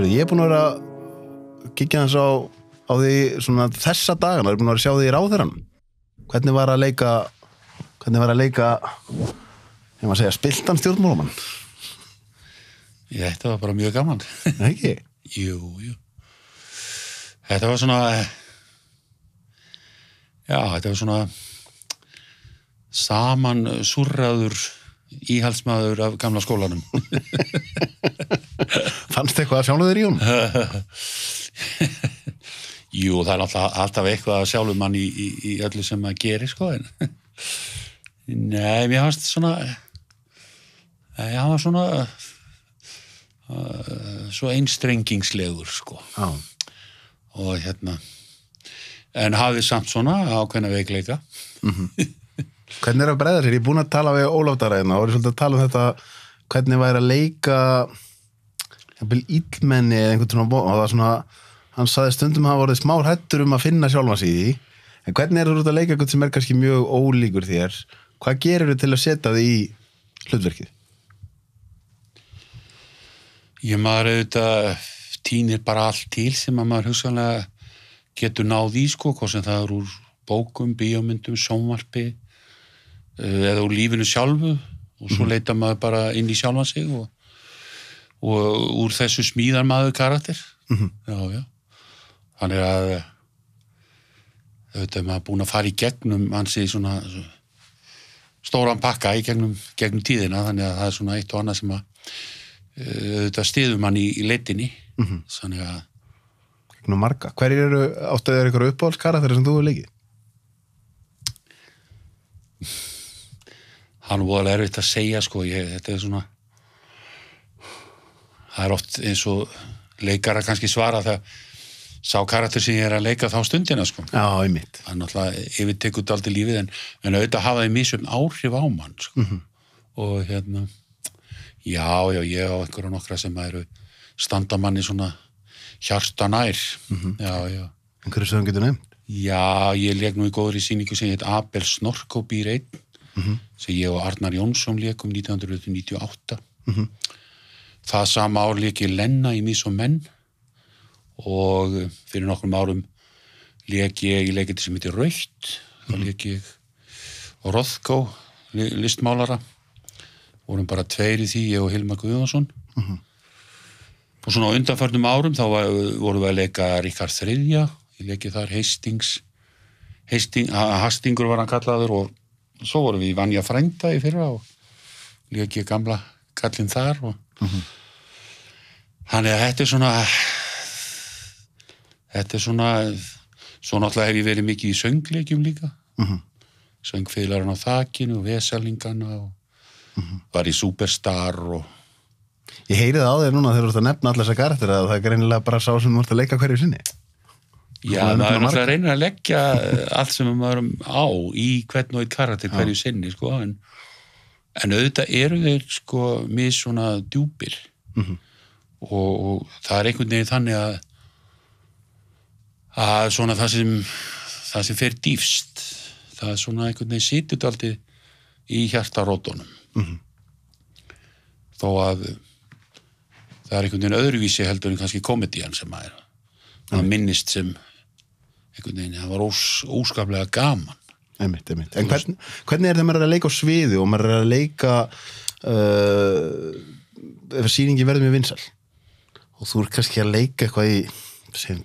Ég búin að vera að kíkja hans á því svona þessa dagana, búin að vera að sjá því í ráðherran. Hvernig var að leika, ég maður segja, spilltan stjórnmálamann? Þetta var bara mjög gaman. Ekki? Jú. Þetta var svona, þetta var svona saman súrraður íhaldsmaður af gamla skólanum. Fannst eitthvað að sjálfu þér í honum? Jú, það er alltaf eitthvað að sjálfu mann í öllu sem maður gerir, sko. Nei, mér fannst svona, hann var svona svo einstrengingslegur, sko. Já. Og en hafði samt svona ákveðna veikleika. Hvernig að bregða sér? Ég er búin að tala við Ólaf Darraðina og svolítið að tala þetta hvernig væri að leika illmenni eða einhvern svona og það svona, hann sagði stundum að hafa vorið smá hræddur að finna sjálfan sig í því en hvernig þú út að leika eitthvað sem kannski mjög ólíkur þér? Hvað gerir til að setja þig í hlutverkið? Maður auðvitað tínir bara allt til sem að maður hugsanlega getur náð í, sko, hvað sem það úr bókum, bíómyndum, sjónvarpi eða úr lífinu sjálfu og svo leita maður bara inn í sjálfan sig og úr þessu smíðar maður karakter. Já. Þannig að auðvitað maður búin að fara í gegnum hansi svona stóran pakka í gegnum tíðina, þannig að það er svona eitt og annað sem að auðvitað styður mann í leitinni. Þannig að gegnum marga. Hverjir áttu þér ykkur uppáhaldskarakter sem þú hefur leikið? Hann var erfitt að segja, sko, þetta er svona það er oft eins og leikara kannski svara það sá karakter sem ég er að leika þá stundina, sko. Já, einmitt. Það er náttúrulega yfirtekið dálítið lífið en auðvitað hafa þið misjöfn áhrif á mann, sko. Og já, ég á einhverja nokkra sem eru standa manni svona hjarta nær. Já. Einhverju sem getur nefnt? Já, ég leik nú í góðri sýningu sem heit Abel Snorko býr einn sem ég og Arnar Jónsson leikum 1998. Það sama ár leik ég Lenna í Mís og menn og fyrir nokkrum árum leik ég í leikiti sem heitir Rautt. Þá leik ég Rothko, listmálara. Vorum bara tveir í því, ég og Hilmar Guðjónsson. Og svona á undanförnum árum þá vorum við að leika Ríkharð III. Ég leikið þar Hastingur var hann kallaður og svo vorum við í Vanja frænda í fyrra og leikið gamla kallinn þar og þannig að þetta er svona svo náttúrulega hef ég verið mikið í söngleikjum líka. Söngfiðlarinn á þakinu og Vesalingana og var í Superstar og Ég heyri það á þér núna þegar þú ert að nefna allar þessa karakter að það er greinilega bara sá sem þú ert að leika hverju sinni. Já, maður er náttúrulega að reyna að leggja allt sem maður á í hvern og eitt karakter hverju sinni, sko, en auðvitað eru þeir, sko, mis svona djúpir og það er einhvern veginn þannig að svona það sem fer dýfst, það er svona einhvern veginn situr aldrei í hjartarótunum. Þó að það er einhvern veginn öðruvísi heldur en kannski komedían sem maður minnist sem einhvern veginn, það var óskaplega gaman. Einmitt. En hvernig er það maður að leika á sviði og maður er að leika ef sýningi verður mjög vinsæl og þú ert kannski að leika eitthvað í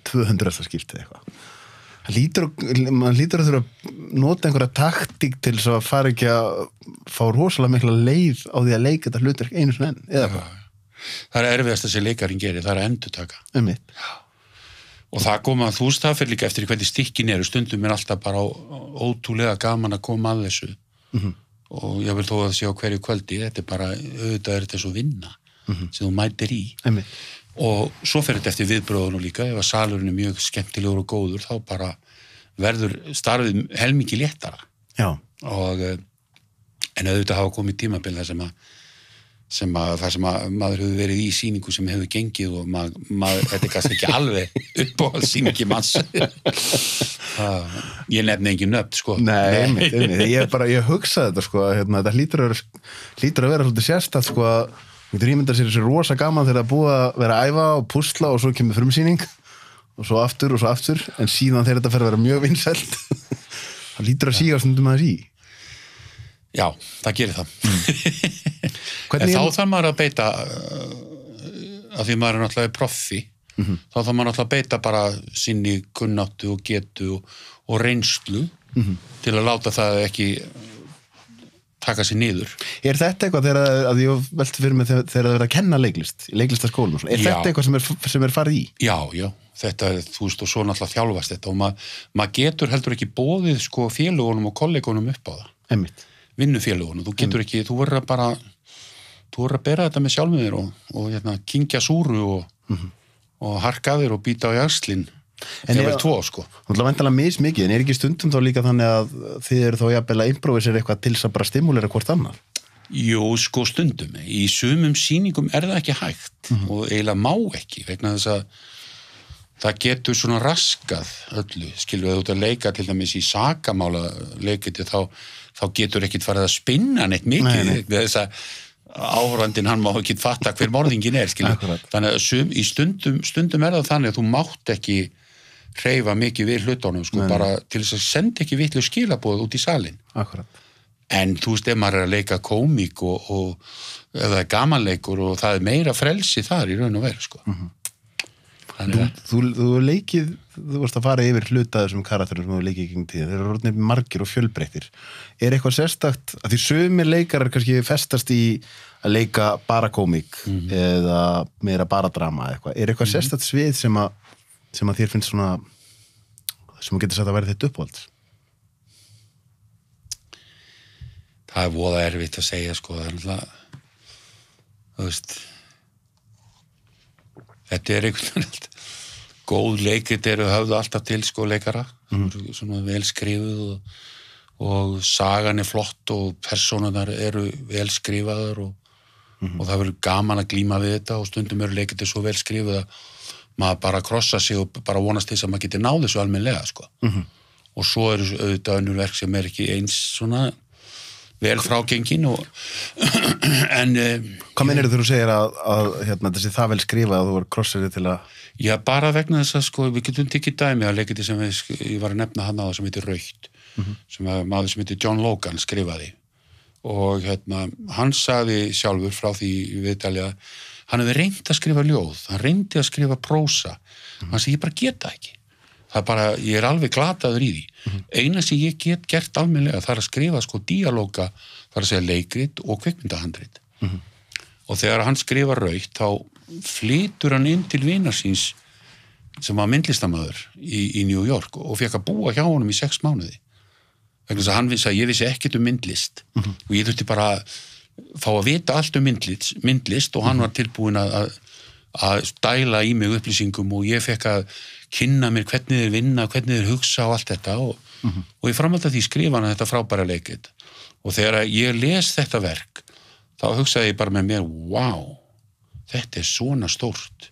200. skiptið eitthvað. Man lítur að þurfa að nota einhverja taktík til þess að fara ekki að fá rosalega mikla leið á því að leika þetta hlutverk einu sinni enn, eða hvað? Það er erfiðast að leikarinn gerir, það er að endurtaka. Einmitt. Og það koma að það fyrir líka eftir hvernig stykkin eru, stundum er alltaf bara ótrúlega gaman að koma að þessu og ég vil þó að sé á hverju kvöldi, þetta er bara, auðvitað er þetta svo vinna sem þú mætir í. Einmitt. Og svo fer þetta eftir viðbröðunum líka, ef að salurinn er mjög skemmtilegur og góður, þá bara verður starfið helmingi léttara. Já. En auðvitað hafa komið tímabil þar sem maður hefur verið í sýningu sem hefur gengið og þetta er kannski ekki alveg uppáhald sýningi manns. Ég nefni engin nöfn, sko. Nei. Ég hugsaði þetta, sko, þetta hlýtur að vera svolítið sérstætt, sko, Getur ímyndað sér þessi rosa gaman þegar það er búið að vera að æfa og púsla og svo kemur frumsýning og svo aftur, en síðan þegar þetta fer að vera mjög vinsælt það lítur að síga stundum að sí. Já, það gerir það. En þá þarf maður að beita að því maður er náttúrulega proffi, þá þarf maður náttúrulega að beita bara sinni kunnáttu og getu og reynslu til að láta það ekki taka sér niður. Er þetta eitthvað þegar að ég velti fyrir mig þegar það er að kenna leiklist, í leiklistaskólum? Þetta eitthvað sem er farið í? Já, þetta er, þú veist, og svo náttúrulega þjálfast þetta og maður getur heldur ekki boðið sko félagunum og kollegunum upp á það. Einmitt. Vinnufélagunum, þú getur ekki, þú verður að bera þetta með sjálfum þér og kyngja súru og harka þér og býta á jaxlinn. En það er tvo, sko. Það er væntanlega mismikið, en er ekki stundum þá líka þannig að þið eru þá jafnvel að improvisera eitthvað til þess að bara stimulera hvort annað? Jú, sko stundum. Í sumum sýningum er það ekki hægt og eiginlega má ekki, vegna þess að það getur svona raskað öllu, skilur við út að leika til dæmis í sakamála leikiti þá getur ekkit farið að spinna neitt mikið við þess að áhorfandinn hann má ekki fatta hver morðingin er, skilur. Þannig að í stundum er það þannig að þú mátt ekki hreyfa mikið við hlutunum, sko, bara til þess að senda ekki vitlu skilaboð út í salin. Akkurat. En þú veist, ef maður er að leika kómík og ef það er gamanleikur og það er meira frelsi þar í raun og veru, sko. Þú leikið, þú varst að fara yfir hluta þessum karakterum sem þú leikið í gegnum tíðina, þeir eru orðnir margir og fjölbreyttir. Er eitthvað sérstakt, að því sumir leikarar kannski festast í að leika bara kómík eða meira bara drama eitthvað. Er eitthvað sérstakt svið sem að þér finnst svona, sem þú getur sagt að vera þitt uppáhalds? Það er voða erfitt að segja, sko, það er náttúrulega, þú veist, þetta er einhvern góð leikrit eru höfðu alltaf til, sko, leikara, svona vel skrifuð og sagan er flott og persónunar eru vel skrifaðar og það verður gaman að glíma við þetta og stundum eru leikritir svo vel skrifuð að maður bara krossa sig og bara vonast þess að maður geti náð þessu almennilega, sko. Og svo eru auðvitað önnur verk sem er ekki eins svona vel frágengin en hvað meinarðu þegar þú segir að þessi það vel skrifað að þú var krossari til að Já, bara vegna þess að, sko, við getum tekið dæmi að leikiti sem ég var að nefna hann á það sem heitir Rautt sem maður sem heitir John Logan skrifaði og hann sagði sjálfur frá því viðtali að hann hefði reynt að skrifa ljóð, hann reyndi að skrifa prósa hann segi ég bara geta ekki það er bara, ég er alveg glataður í því eina sem ég get gert almennilega það er að skrifa sko díalóga það er að segja leikrit og kvikmyndahandrit og þegar hann skrifa Rautt þá flytur hann inn til vinar síns sem var myndlistarmaður í New York og fekk að búa hjá honum í 6 mánuði vegna þess að hann vissi að ég vissi ekkert myndlist og ég þurfti bara að fá að vita allt myndlist og hann var tilbúin að dæla í mig upplýsingum og ég fekk að kynna mér hvernig þeir vinna, hvernig þeir hugsa og allt þetta og ég framhaldi að því skrifa hann þetta frábæra leikrit og þegar ég les þetta verk þá hugsaði ég bara með mér, wow, þetta er svona stórt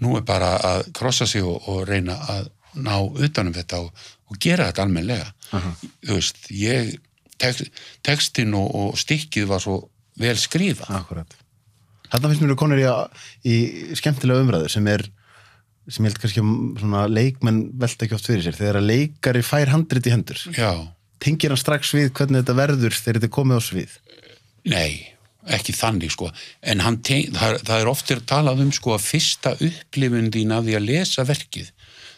nú er bara að krossa sig og reyna að ná utanum þetta og gera þetta almennilega þú veist, textin og stykkið var svo vel skrifað. Akkurat. Þarna finnst mér konur í skemmtilega umræðu sem ég held kannski svona leikmenn velta ekki oft fyrir sér þegar að leikari fær handrit í hendur. Já. Tengir hann strax við hvernig þetta verður þegar þetta er komið á svið? Nei, ekki þannig sko, en það er oftir talað sko að fyrsta upplifun þín af því að lesa verkið,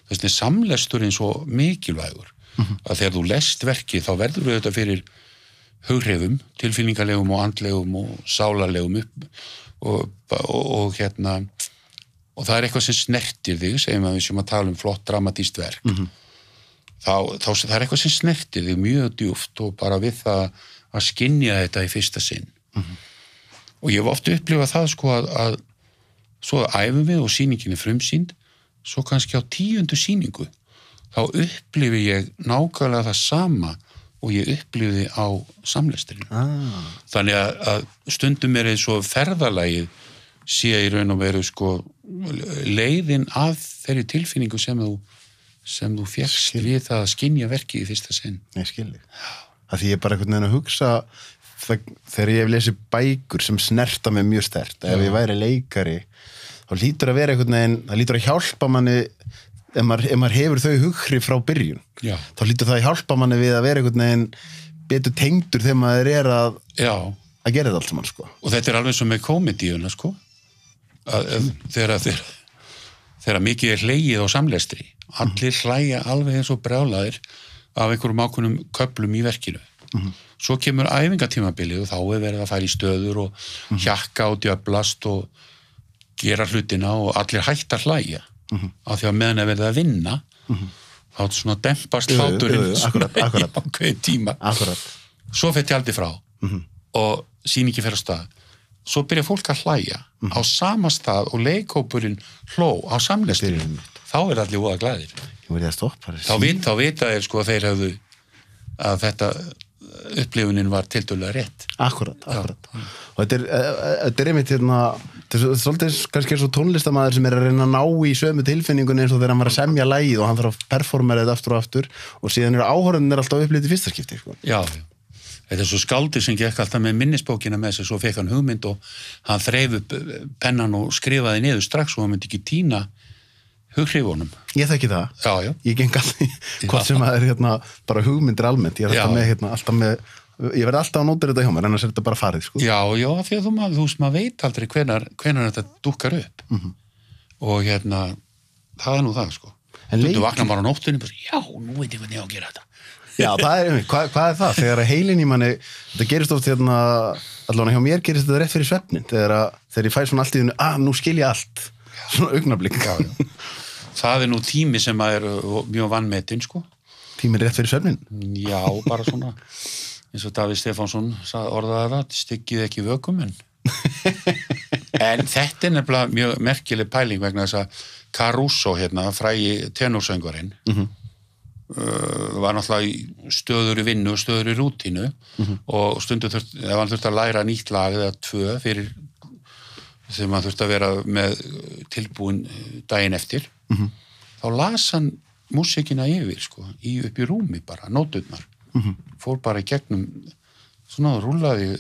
þess að samlesturinn svo mikilvægur, að þegar þú lest verkið þá verður þetta fyrir hughrifum, tilfinningalegum og andlegum og sálarlegum og það er eitthvað sem snertir þig, segjum að við sem að tala flott dramatískt verk, þá það er eitthvað sem snertir þig mjög djúpt og bara við það að skynja þetta í fyrsta sinn. Og ég hef oft upplifað það sko að svo æfum við og sýningin er frumsýnd, svo kannski á 10. sýningu, þá upplifi ég nákvæmlega það sama og ég upplifi á samlestrinu. Þannig að stundum er eins og ferðalagið sé í raun og veru sko leiðin að þeirri tilfinningu sem þú fékkst við það að skynja verkið í fyrsta sinn. Nei, skilji. að því ég bara einhvern veginn að hugsa þegar ég hef lesið bækur sem snerta mig mjög sterkt, ef ég væri leikari þá lítur að vera einhvern veginn, það lítur að hjálpa manni ef maður hefur þau hughrif frá byrjun, þá lítur það að hjálpa manni við að vera einhvern veginn betur tengdur þegar maður að gera þetta allt saman, sko. Og þetta alveg svo með komedíuna, sko, þegar mikið hlegið á samlestri, allir hlæja alveg eins og brjálaðir af einhverjum ákveðnum köflum í verkinu. Svo kemur æfingatímabilið og þá verið að fara í stöður og hjakka og djöflast og gera hlutina og allir hægt að hlæja af því að meðan verið að vinna þá svona dempast hláturinn akkurat. á hverjum tíma. Svo fer tjaldi frá og sýningi fer á stað. Svo byrja fólk að hlæja á sama stað og leikhópurinn hló á samlestri. Þá allir voða glæðir. Þá vita þeir, sko, þeir hefðu að þetta upplifunin var tiltölulega rétt. Akkurat. Og þetta einmitt þetta er svolítið kannski eins og tónlistarmaður sem að reyna að ná í sömu tilfinningunni eins og þegar hann var að semja lagið og hann þarf að performera þetta aftur og aftur og síðan áhorfendur alltaf upplifið í fyrsta skipti, sko. Já. Þetta svo skáldið sem gekk alltaf með minnisbókina með sig, svo fekk hann hugmynd og hann þreif upp pennan og skrifaði niður strax og hann myndi ekki týna hughrifunum. Ég þekki það. Já. Ég geng alltaf, hvort sem að bara hugmyndir almennt. Ég verði alltaf að nóta þetta hjá mér, annars þetta bara farið, sko. Já, því að þú veit aldrei hvenær þetta dúkkar upp. Og það nú það, sko. Þú vaknar bara á nóttunni og já, nú veit ég hvernig ég á að gera þetta. Já, það hvað það? Þegar heilin í manni, þetta gerist oft allavega hjá mér gerist þetta rétt fyrir svefnin, þegar ég fæ svona allt í þunni, nú skil ég allt, svona augnablik. Já. Það nú tími sem er mjög vanmetinn, sko. Tími rétt fyrir svefnin? Já, bara svona, eins og Davíð Stefánsson orðaði það, styggið ekki vökum, en þetta nefnilega mjög merkileg pæling vegna þess að Caruso, frægi tenorsöngvarinn, var náttúrulega í stöðuri vinnu og stöðuri rútínu og stundum ef hann þurfti að læra nýtt lag eða 2 fyrir þegar hann þurfti að vera með tilbúin daginn eftir þá las hann músíkina yfir, sko, upp í rúmi bara, nóturnar fór bara í gegnum svona rúllaði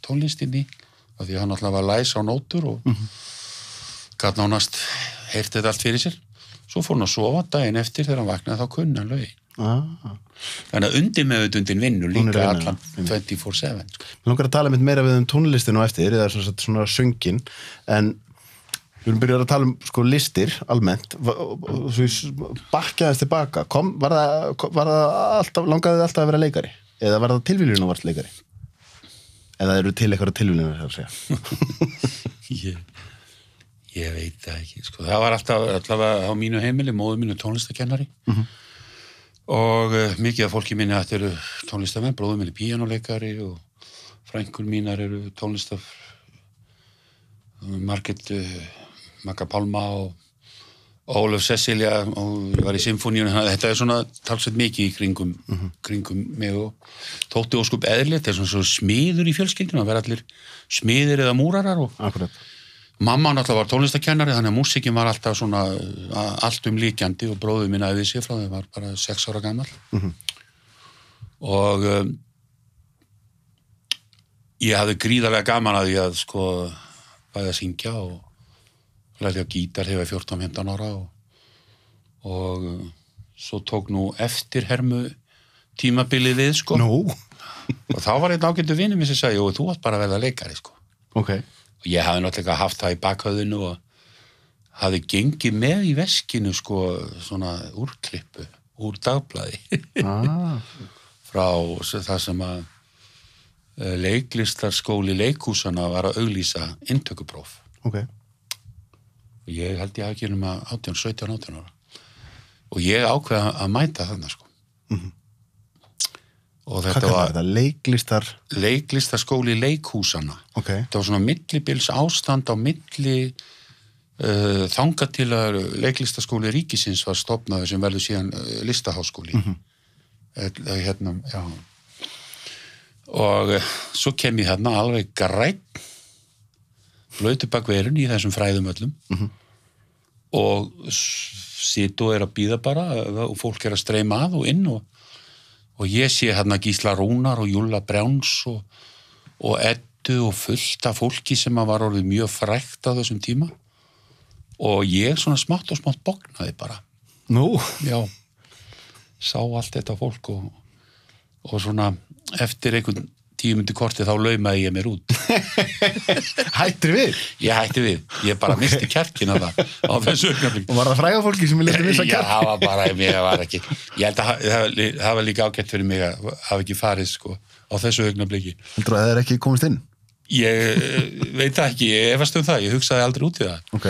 tónlistinni af því að hann náttúrulega var að læsa á nótur og gat nánast heyrt þetta allt fyrir sér. Svo fór hann að sofa daginn eftir þegar hann vaknaði þá kunni hann lögin. Þannig að undirmeðvitundin vinnur líka allan 24/7. Mér langar að tala meira við tónlistinu á eftir, eða svona söngin, en við erum byrjað að tala sko listir almennt, svo bakkaðist tilbaka, var það alltaf, langaði þið alltaf að vera leikari? Eða var það tilviljun að varst leikari? Eða eru til eitthvað tilviljunar að segja? Ég veit það ekki, sko. Það var allavega á mínu heimili, móður mínu tónlistakennari og mikið af fólki minni þetta eru tónlistamenn, bróður minni píanóleikari og frænkur mínar eru Margrét Magga Pálma og Ólöf Cecilia og ég var í symfóníunum, þetta svona talsveit mikið í kringum mig og þótti óskup eðlilegt, þetta svona smiður í fjölskyldunum, að vera allir smiðir eða múrarar og Akkurat. Mamma náttúrulega var tónlistakennari, þannig að músíkin var alltaf svona allt líkjandi og bróður minn æfði sig frá þegar var bara 6 ára gamall. Og ég hafði gríðarlega gaman að því að sko bæði að syngja og lærði á gítar þegar ég var 14-15 ára og svo tók nú eftirhermu tímabilið við, sko. Og þá var einn ágættur vinur mér sem sagði, þú átt bara að verða leikari, sko. Og ég hafði náttúrulega haft það í bakhöfðinu og hafði gengið með í veskinu, sko, svona úrklippu, úr dagblaði. Frá það sem að leiklistarskóli leikhúsana var að auglýsa inntökupróf. Og ég held ég hafi ekki um að 17-18 ára. Og ég ákveða að mæta þarna, sko. Og þetta var leiklistarskóli leikhúsana. Þetta var svona millibils ástand á milli þangað til að leiklistarskóli ríkisins var stofnaður sem verður síðan listaháskóli. Já. Og svo kem ég þarna alveg grænn blautur bak verun í þessum fræðum öllum og sitt og að bíða bara og fólk að streyma að og inn og og ég sé hérna Gísla Rúnar og Júlla Brjáns og Eddu og fullt af fólki sem var orðið mjög frægt á þessum tíma og ég svona smátt og smátt bognaði bara. Nú? Já, sá allt þetta fólk og svona eftir einhvern 10 mínútur korti þá laumaði ég mér út. Hættir við? Ég hætti við. Ég bara misti kjarkina það á þessu augnablik. Og var það fræga fólki sem ég leti missa kjark? Já, það var bara, mér var ekki. Ég held að það var líka ágætt fyrir mig að hafa ekki farið sko á þessu augnabliki. Heldur að það ekki komist inn? Ég veit það ekki, ég efast það, ég hugsaði aldrei út í það. Ok.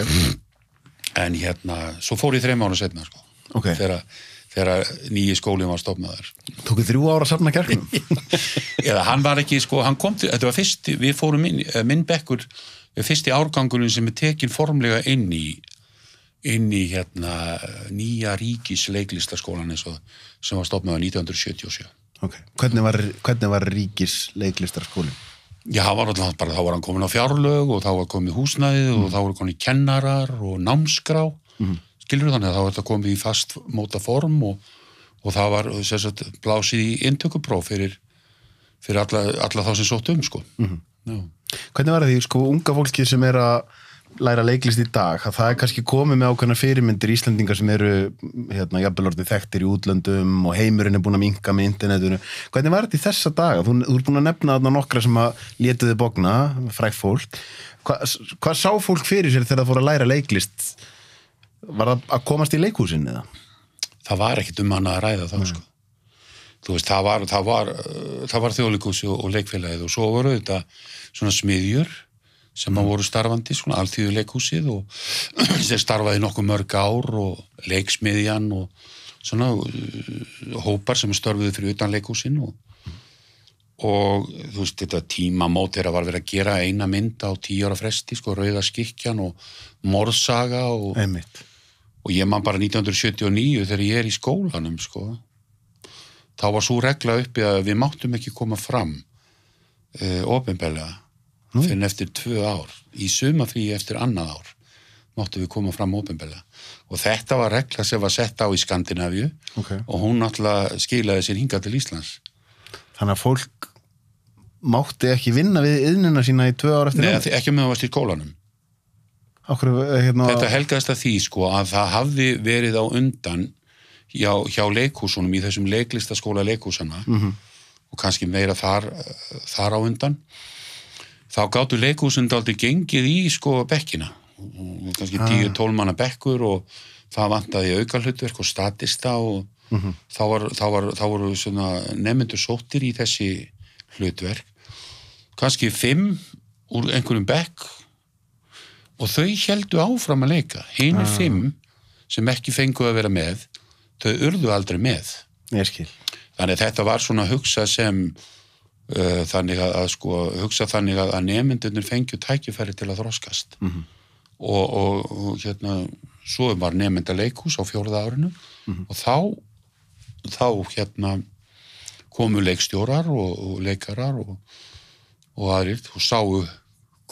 En svo fór ég 3 mánuð seinna sko. Ok. Þegar nýji skólinn var stofnaður. Tók 3 ára að safna kjarknum? Eða hann var ekki, sko, hann kom til, þetta var fyrst, við fórum minn bekkur, fyrsti árgangurinn sem tekin formlega inn í nýja ríkisleiklistaskólan sem var stofnaður 1977. Ok. Hvernig var ríkisleiklistaskólinn? Já, þá var hann komin á fjárlög og þá var komið húsnæðið og þá voru komið kennarar og námskrá. Skilur þannig að þá var þetta komið í fast móta form og það var blásið í inntökupróf fyrir alla þá sem sóttu sko. Hvernig var það því, sko, unga fólki sem að læra leiklist í dag, að það kannski komið með ákveðna fyrirmyndir Íslendingar sem eru jafnvel orðið þekktir í útlöndum og heimurinn búin að minnka með internetinu. Hvernig var þetta í þessa daga? Þú ert búin að nefna þarna nokkra sem að létu þið bogna, frægt fólk. Hvað sá fólk fyrir sér þegar það fór að læra leiklist? Var það að komast í leikhúsin eða? Það var ekkert hann að ræða þá sko. Þú veist, það var Þjóðleikhúsið og leikfélagið og svo voru þetta svona smiðjur sem voru starfandi, svona Alþýðuleikhúsið og sem starfaði nokkuð mörg ár og leiksmiðjan og svona hópar sem störfuðu fyrir utan leikhúsin og þú veist, þetta tímamót var verið að gera eina mynd á 10 ára fresti, sko, Rauða skikkjan og Morðsaga og Einmitt. Og ég man bara 1979 þegar ég í skólanum, sko, þá var svo regla uppi að við máttum ekki koma fram opinberlega fyrir eftir 2 ár. Í sumarfríi eftir annað ár máttum við koma fram opinberlega. Og þetta var regla sem var sett á í Skandinavíu og hún náttúrulega skilaði sér hingað til Íslands. Þannig að fólk mátti ekki vinna við iðnina sína í 2 ár eftir námi? Nei, ekki með að varst í skólanum. Þetta helgaðist að því sko að það hafði verið á undan hjá leikhúsunum í þessum leiklistaskóla leikhúsana og kannski meira þar á undan. Þá gátu leikhúsin dálítið gengið í sko bekkina og kannski 10-12 manna bekkur og það vantaði aukahlutverk og statista og þá voru svona nemendur sóttir í þessi hlutverk. Kannski 5 úr einhverjum bekk og þau héldu áfram að leika. Hinir 5 sem ekki fengu að vera með, þau urðu aldrei með. Ég skil. Þannig að þetta var svona hugsa sem þannig að nemendurnir fengju tækifæri til að þroskast. Og svo var nemenda leikhús á 4. árinu og þá komu leikstjórar og leikarar og aðrir og sáu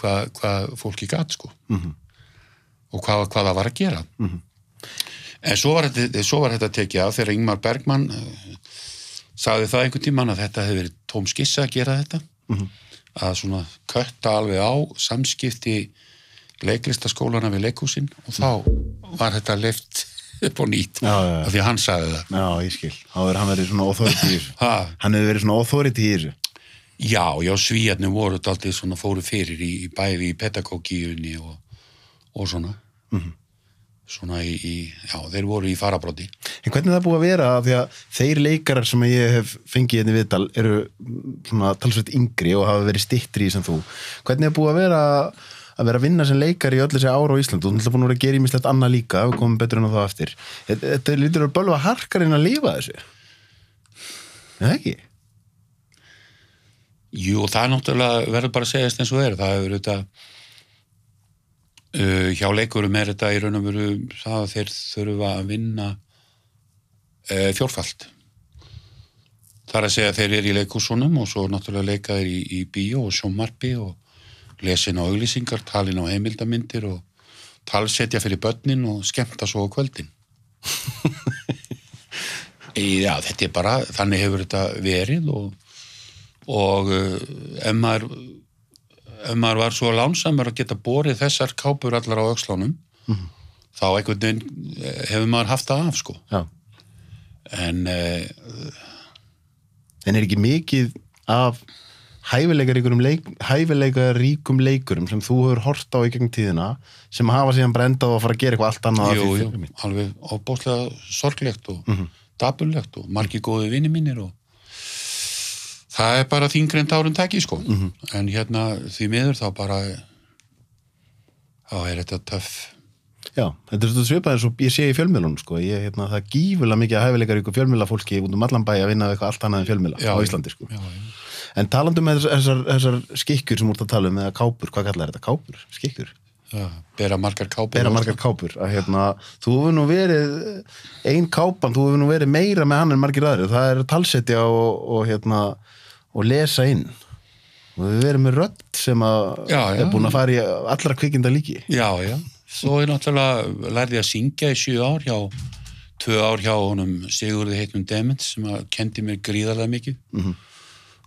hvað fólki gat sko og hvað það var að gera. En svo var þetta tekið af þegar Ingmar Bergman sagði það einhvern tímann að þetta hefði verið tóm skissa að gera þetta að svona kötta alveg á samskipti leiklistaskólana við leikhúsin og þá var þetta leyft upp á nýtt af því að hann sagði það. Já, ég skil. Hann verið svona authority í þessu. Hann hefði verið svona authority í þessu. Já, Svíarnir voru dálítið svona fóru fyrir í bæði í pedagógíunni og svona. Svona þeir voru í farabróti. En hvernig það búið að vera að því að þeir leikarar sem ég hef fengið hérna í viðtal eru svona talsveit yngri og hafa verið styttri sem þú. Hvernig það búið að vera að vinna sem leikari í öll þessi ár á Ísland? Þú ætla búin að vera að gera ýmislegt annað líka, við komum betur en á það eftir. Þetta lítur að bölva harkarinn að lifa þessu. Er það ekki? Jú, það náttúrulega verður bara að segjast eins og það hefur auðvitað hjá leikurum þetta í raun og veru það að þeir þurfa að vinna fjórfalt. Það er að segja að þeir eru í leikhúsunum og svo náttúrulega leika þeir í bíó og sjónvarpi og lesin á auglýsingar, talin á heimildamindir og talsetja fyrir börnin og skemmta svo á kvöldin. Já, þetta bara, þannig hefur þetta verið og ef maður var svo lánsamur að geta borið þessar kápur allar á öxlunum, þá einhvern veginn hefur maður haft það af, sko. Já. En er ekki mikið af hæfileikaríkum leikurum sem þú hefur hort á í gegn tíðina sem hafa síðan brendað og fara að gera eitthvað allt annað? Jú, alveg ofboðslega sorglegt og dapurlegt og margir góði vinir mínir og það bara þyngri en tárum taki, sko. En því miður þá bara þá þetta töff. Já, þetta er svipað eins og ég sé í fjölmiðlunum, sko. Það er gífurlega mikið hæfileikaríku fjölmiðlafólki út allan bæ að vinna eitthvað allt annað en fjölmiðla á Íslandi, sko. Já. En talandi með þessar skikkjur sem úr að tala eða kápur, hvað kallar þetta? Kápur? Skikkjur? Já, bera margar kápur. Að þú hefur nú verið ein kápan, þú hefur nú verið meira með hann en margir aðrir. Það er talsetja og lesa inn. Og við verið með rödd sem er búin að fara í allra kvikinda líki. Já. Svo náttúrulega lærði ég að syngja í 7 ár 2 ár hjá honum Sigurði heitnum Demens sem kendi mér gríðarlega mikið.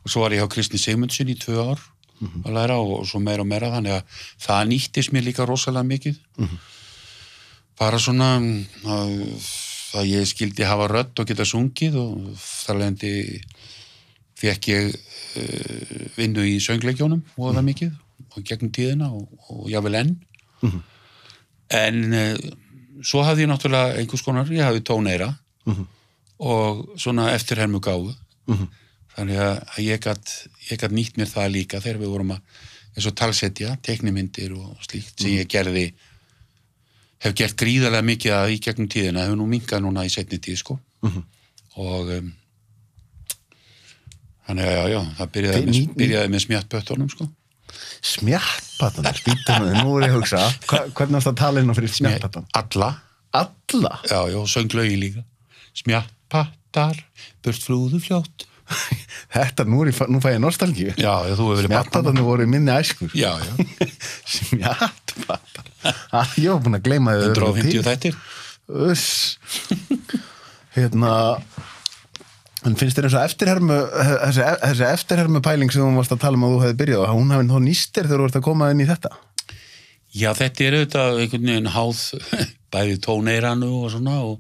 Og svo var ég hjá Kristni Sigmundsson í 2 ár að læra og svo meira og meira, þannig að það nýttist mér líka rosalega mikið. Bara svona að ég skildi hafa rödd og geta sungið og þar lendi fekk ég vinnu í söngleikjónum og það mikið og gegnum tíðina og jável enn. En svo hafði ég náttúrulega einhvers konar, ég hafði tóneyra og svona eftirhermu gáfu. Þannig að ég gat nýtt mér það líka þegar við vorum að eins og talsetja, teiknimyndir og slíkt sem ég hef gert gríðarlega mikið að í gegnum tíðina, hefur nú minkað núna í seinni tíð, sko. Og þannig að já, það byrjaði með smjattpöttunum, sko. Smjattpöttunum, spýtunum, nú er ég að hugsa, hvernig varst það að tala inn á fyrir smjattpöttunum? Alla. Já, sönglögin líka. Smjattpattar, burtflúðu fljótt. Þetta, nú fæ ég nostalgíu. Já, þú hefur verið Smjattpattarnir voru í minni æskur. Já. Smjattpattar. Ég var búin að gleyma þau. 150 þættir. En finnst þér eins og þessi eftirhermu pæling sem þú varst að tala að þú hefði byrjað og hún hafi þá nýst þér þegar þú varst að koma inn í þetta? Já, þetta auðvitað einhvern veginn háð bæði tóneyranu og svona og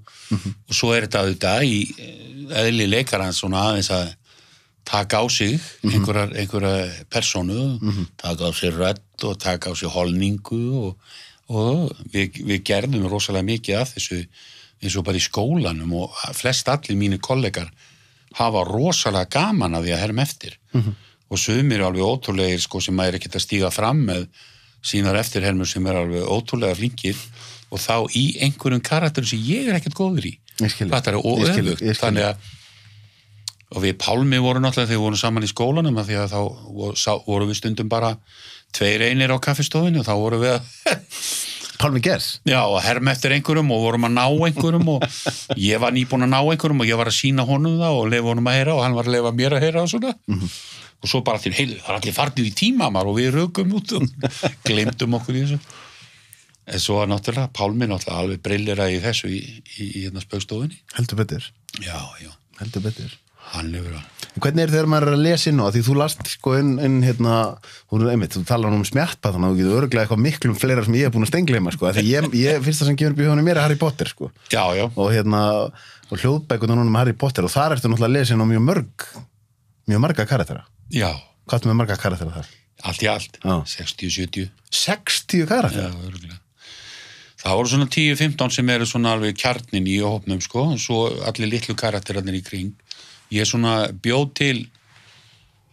svo þetta auðvitað í eðli leikarans svona aðeins að taka á sig einhverja persónu, taka á sig rödd og taka á sig holningu og við gerðum rosalega mikið af þessu eins og bara í skólanum og flest allir mínir kollegar hafa rosalega gaman af því að herma eftir og sumir er alveg ótrúlegir, sko, sem maður ekkert að stíga fram með sínar eftirhermur sem er alveg ótrúlega flinkir og þá í einhverjum karakterum sem ég er ekkert góður í. Þetta er óöfugt. Þannig að og við Pálmi vorum náttúrulega þegar við vorum saman í skólanum að því að þá vorum við stundum bara 2 einir á kaffistofinu og þá vorum við að Pálmi Gers? Já, og herma eftir einhverjum og vorum að ná einhverjum og ég var nýbúin að ná einhverjum og ég var að sýna honum það og leyfa honum að heyra og hann var að leyfa mér að heyra og svona. Og svo bara það er allir farnir í tímamar og við rökum út og glemdum okkur í þessu. En svo náttúrulega, Pálmi náttúrulega alveg brilleraði í þessu í spaugstofunni. Heldur betur. Já. Heldur betur. Hann lefur að. Hvernig þegar maður er að lesa inn á því þú last sko þú talar um smjattpattan og þú getur örugglega eitthvað miklum fleira sem ég hef búin að stengleima, sko. Því ég fyrst það sem kemur upp í huganum mér er Harry Potter, sko. Já. Og hljóðbækurnar núna með Harry Potter og þar ertu náttúrulega að lesa inn á mjög marga karaktera. Já. Hvað er með marga karaktera þar? Allt í allt. 60-70. 60 karaktera? Já, örugglega. Það voru svona 10-15 sem eru svona alveg kjarnin í hópnum, sko, og svo allir litlu karakterarnir í kring. Ég svona bjóð til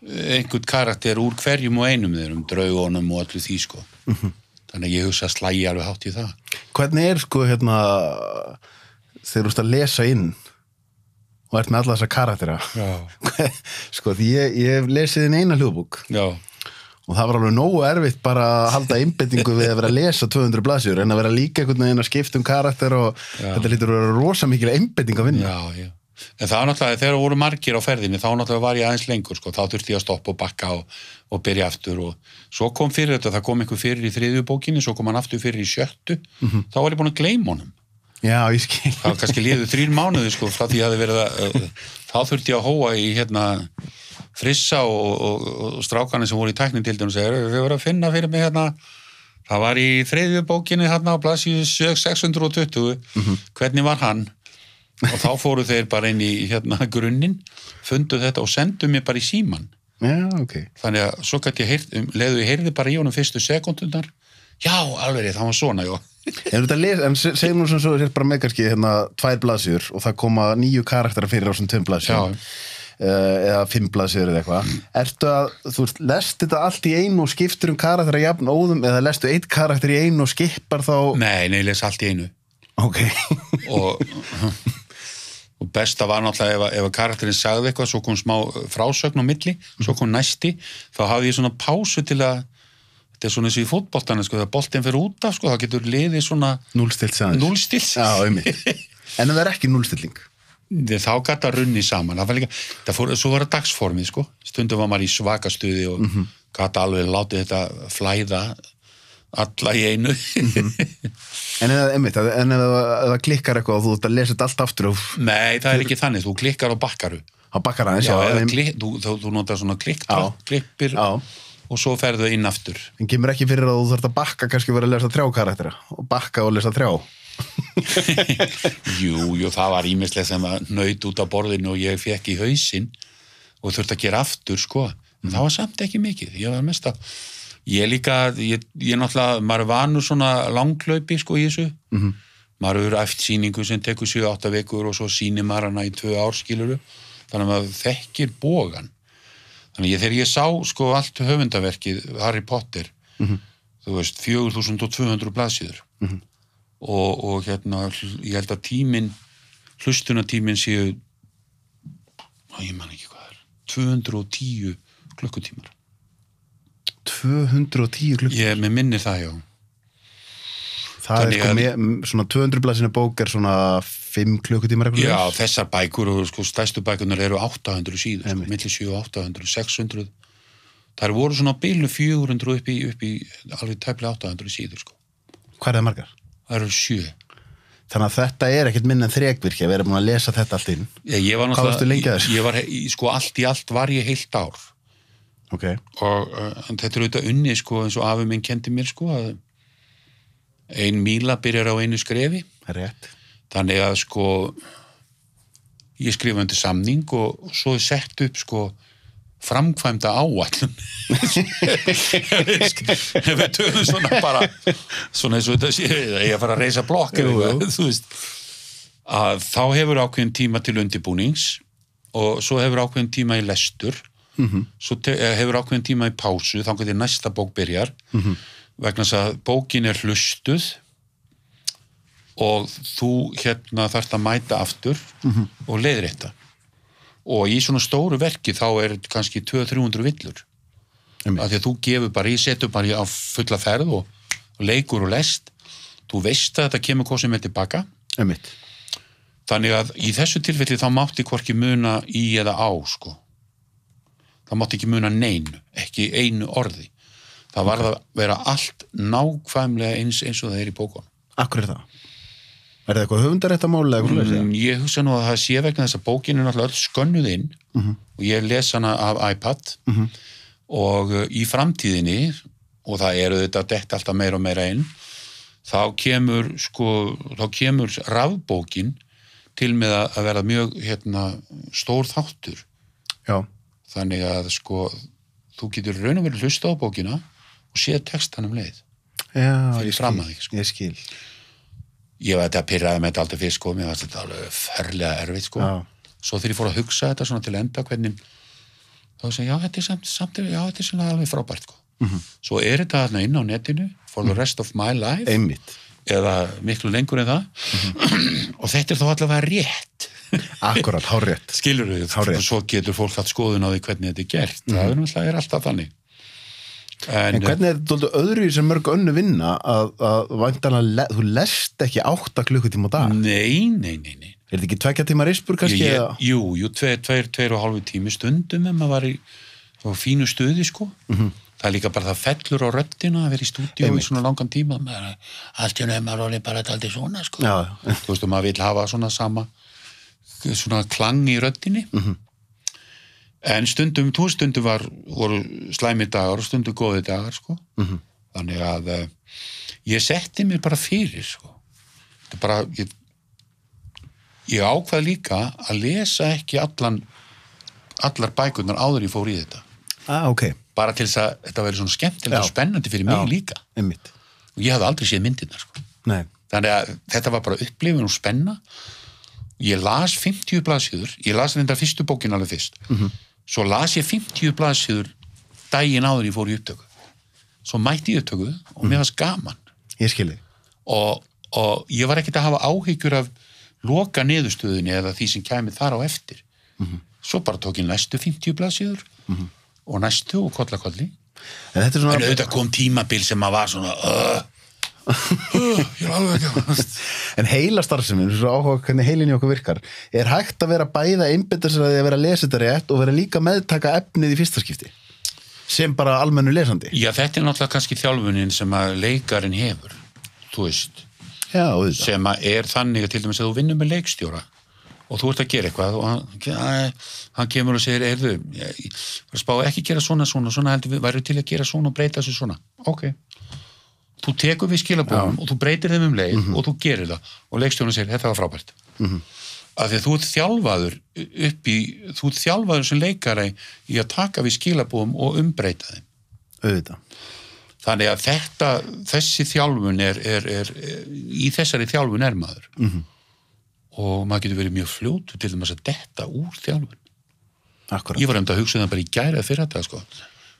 einhvern karakter úr hverjum og einum þeirrum, draugunum og allir því, sko. Þannig að ég hugsa að slægi alveg hátt í það. Hvernig er, sko, þegar þú ert að lesa inn og ert með alla þessa karaktera? Já. Sko, því ég hef lesið inn eina hljóðbók. Já. Og það var alveg nógu erfitt bara að halda einbeitingu við að vera að lesa 200 blaðsíður en að vera líka einhvern veginn að skipta karakter og þetta lítur að vera rosa mikil einbeiting að vinna. Já. En það var náttúrulega, þegar voru margir á ferðinni, þá náttúrulega var ég aðeins lengur, sko, þá þurfti ég að stoppa og bakka og byrja aftur og svo kom fyrir þetta, það kom einhver fyrir í 3. bókinni, svo kom hann aftur fyrir í 7. Þá var ég búin að gleyma honum. Já, ég skil. Það var kannski liðu 3 mánuði sko frá því að það verið að þá þurfti ég að hóa í Frissa og strákarnir sem voru í tæknindildinu og segja, við vorum að finna fyrir mig það var í 3. bókinni á blaðsíðu 620, hvernig var hann? Og þá fóru þeir bara inn í grunninn, fundu þetta og sendu mér bara í síman. Já, ok. Þannig að svo gæti ég heyrði bara í honum fyrstu sekúndundar, já, alveg, það var svona, já. En segjum nú sem svo, bara með kannski 2 blaðsíður og það koma 9 karakterar fyrir á svona 2 blaðsíður. Eða 5 blaðsíður eða eitthvað. Ertu að, þú veist, lest þetta allt í einu og skiptur karaktera jafn óðum eða lestu 1 karakter í einu og skipar þá? Nei, ég les allt í einu. Ok. og besta var náttúrulega ef karakterinn sagði eitthvað, svo kom smá frásögn á milli, svo kom næsti, þá hafði ég svona pásu til að, þetta er svona eins og í fótboltanum, sko, þegar boltinn fer út af, sko, þá getur liðið svona núllstills. Já, einmitt. En það er ekki núllstilling. Þá gat það runni saman. Það var líka, svo var það dagsformið, sko. Stundum var maður í svaka stuði og gat alveg látið þetta flæða alla í einu. En ef það klikkar eitthvað og þú ert að lesa þetta allt aftur og... Nei, það er ekki þannig, þú klikkar á bakkaru. Á bakkar aðeins, já. Þú notar svona klippir og svo ferðu inn aftur. En kemur ekki fyrir að þú þarft að bakka kannski verið að lesa 3 karaktera og bakka og lesa 3? Jú, það var ýmislegt sem að naut út af borðinu og ég fekk í hausinn og þurfti að gera aftur, sko. En það var samt ekki mikið. Ég var mest að... Ég náttúrulega, maður er vanur svona langklaupi, sko, í þessu. Maður hefur æft sýningu sem tekur 7-8 vikur og svo sýnir maður hana í 2 ár, skilurðu. Þannig að maður þekkir bogan. Þannig þegar ég sá, sko, allt höfundaverkið, Harry Potter, þú veist, 4200 blaðsíður. Og ég held að hlustunatíminn séu, ég man ekki hvað 210 klukkutímar. 210 klukkutímar? Mér minnir það, já. Það er sko svona 200 blaðsíðna bók er svona 5 klukkutímar eitthvað? Já, þessar bækur og sko stærstu bækurnar eru 800 síður, sko, milli 700, 800, 600. Það voru svona bilu 400 upp í alveg tæplega 800 síður, sko. Hvað er það margar? Það eru 7. Þannig að þetta er ekkert minna en þrekvirkja, við erum búin að lesa þetta allt inn. Hvað varstu lengi að þessu? Sko allt í allt var ég heilt ár. Ok. Og þetta er auðvitað unni, sko, eins og afi minn kendi mér, sko, að 1 míla byrjar á 1 skrefi. Rétt. Þannig að, sko, ég skrifa undir samning og svo er sett upp, sko, framkvæmda áætlun. Ef við töfum svona bara, svona eins og þetta sé, ég að fara að reisa blokk eða eitthvað, þú veist, að þá hefur ákveðin tíma til undirbúnings og svo hefur ákveðin tíma í lestur, svo hefur ákveðin tíma í pásu, þá hvernig næsta bók byrjar, vegna þess að bókin er hlustuð og þú þarft að mæta aftur og leiðrétta. Og í svona stóru verki þá er kannski 200-300 villur. Af því að þú gefur bara, ég setur bara á fulla ferð og leikur og lest. Þú veist að þetta kemur hvað sem er tilbaka. Þannig að í þessu tilfelli þá mátti hvorki muna í eða á, sko. Það mátti ekki muna neinu, ekki einu orði. Það var að vera allt nákvæmlega eins og það er í bókunum. Akkur er það? Er það eitthvað höfundaréttamál eða eitthvað? Ég hugsa nú að það sé vegna þess að bókin er náttúrulega öll skönnuð inn og ég les hana af iPad og í framtíðinni, og það eru þetta dett alltaf meira og meira inn, þá kemur rafbókin til með að vera mjög stór þáttur. Já. Þannig að sko, þú getur raun og verið hlusta á bókina og séð textanum leið. Já, ég skil. Ég var þetta að pirraði með þetta alltaf fyrst, sko, mér var þetta alveg ferlega erfitt, sko. Svo þegar ég fór að hugsa þetta svona til enda, hvernig, þá sem já, þetta er svona alveg frábært, sko. Svo er þetta þarna inn á netinu, for the rest of my life. Einmitt. Eða miklu lengur en það. Og þetta er þá allavega rétt. Akkurat, hárrétt. Skilurðu, og svo getur fólk hatt skoðun á því hvernig þetta er gert. Það er alltaf þannig. En hvernig er þetta öðru sem mörg önnu vinna að væntanlega, þú lest ekki 8 klukkutíma á dag? Nei. Er þetta ekki 2 tíma rispur kannski? Jú, 2,5 tími stundum en maður var í fínu stuði, sko. það er líka bara það fellur á röddina að vera í stúdíu í svona langan tíma, allt í einu maður orðið bara dálítið svona, sko. Já. Þú veist, maður vill hafa svona sama, svona klang í röddinni. En stundum voru slæmi dagar og stundum góði dagar, sko. Þannig að ég setti mér bara fyrir, sko. Þetta er bara, ég ákvað líka að lesa ekki allar bækurnar áður ég fór í þetta. Ok. Bara til þess að þetta væri svona skemmtilegt og spennandi fyrir mig líka. Einmitt. Og ég hafði aldrei séð myndirnar, sko. Nei. Þannig að þetta var bara upplifun og spenna. Ég las 50 blaðsíður, ég las þetta fyrstu bókin alveg fyrst. Svo las ég 50 blaðsíður daginn áður ég fór í upptöku. Svo mætti ég upptöku og mér varst gaman. Ég skil þig. Og ég var ekkert að hafa áhyggjur af loka niðurstöðunni eða því sem kæmi þar á eftir. Svo bara tók ég næstu 50 blaðsíður og næstu og kollakolli. En þetta er svona... En auðvitað kom tímabil sem að var svona ég er alveg ekki En heilastarfsemin, svo áhuga hvernig heilin í okkur virkar, er hægt að vera bæða einbytta sér að því að vera lesið þetta rétt og vera líka meðtaka efnið í fyrsta skipti sem bara almennu lesandi? Já, þetta er náttúrulega kannski þjálfunin sem að leikarinn hefur, þú veist. Já, auðvitað. Sem að er þannig að til dæmis að þú vinnur með leikstjóra og þú ert að gera eitthvað og hann kemur og segir, heyrðu, ég spá ekki gera svona, heldur við væru til að gera svona og breyta þessu svona. Ok. Þú tekur við skilabóðum og þú breytir þeim leið og þú gerir það og leikstjórinn segir, þetta var frábært. Af því að þú ert þjálfaður sem leikari í að taka við skilabóðum og umbreyta þeim. Auðvitað. Þannig að þessi þjálfun í þessari þjálfun er maður. Og maður getur verið mjög fljótur til þess að detta úr þjálfun. Akkurat. Ég var það að hugsa það bara í gæra fyrir þetta, sko.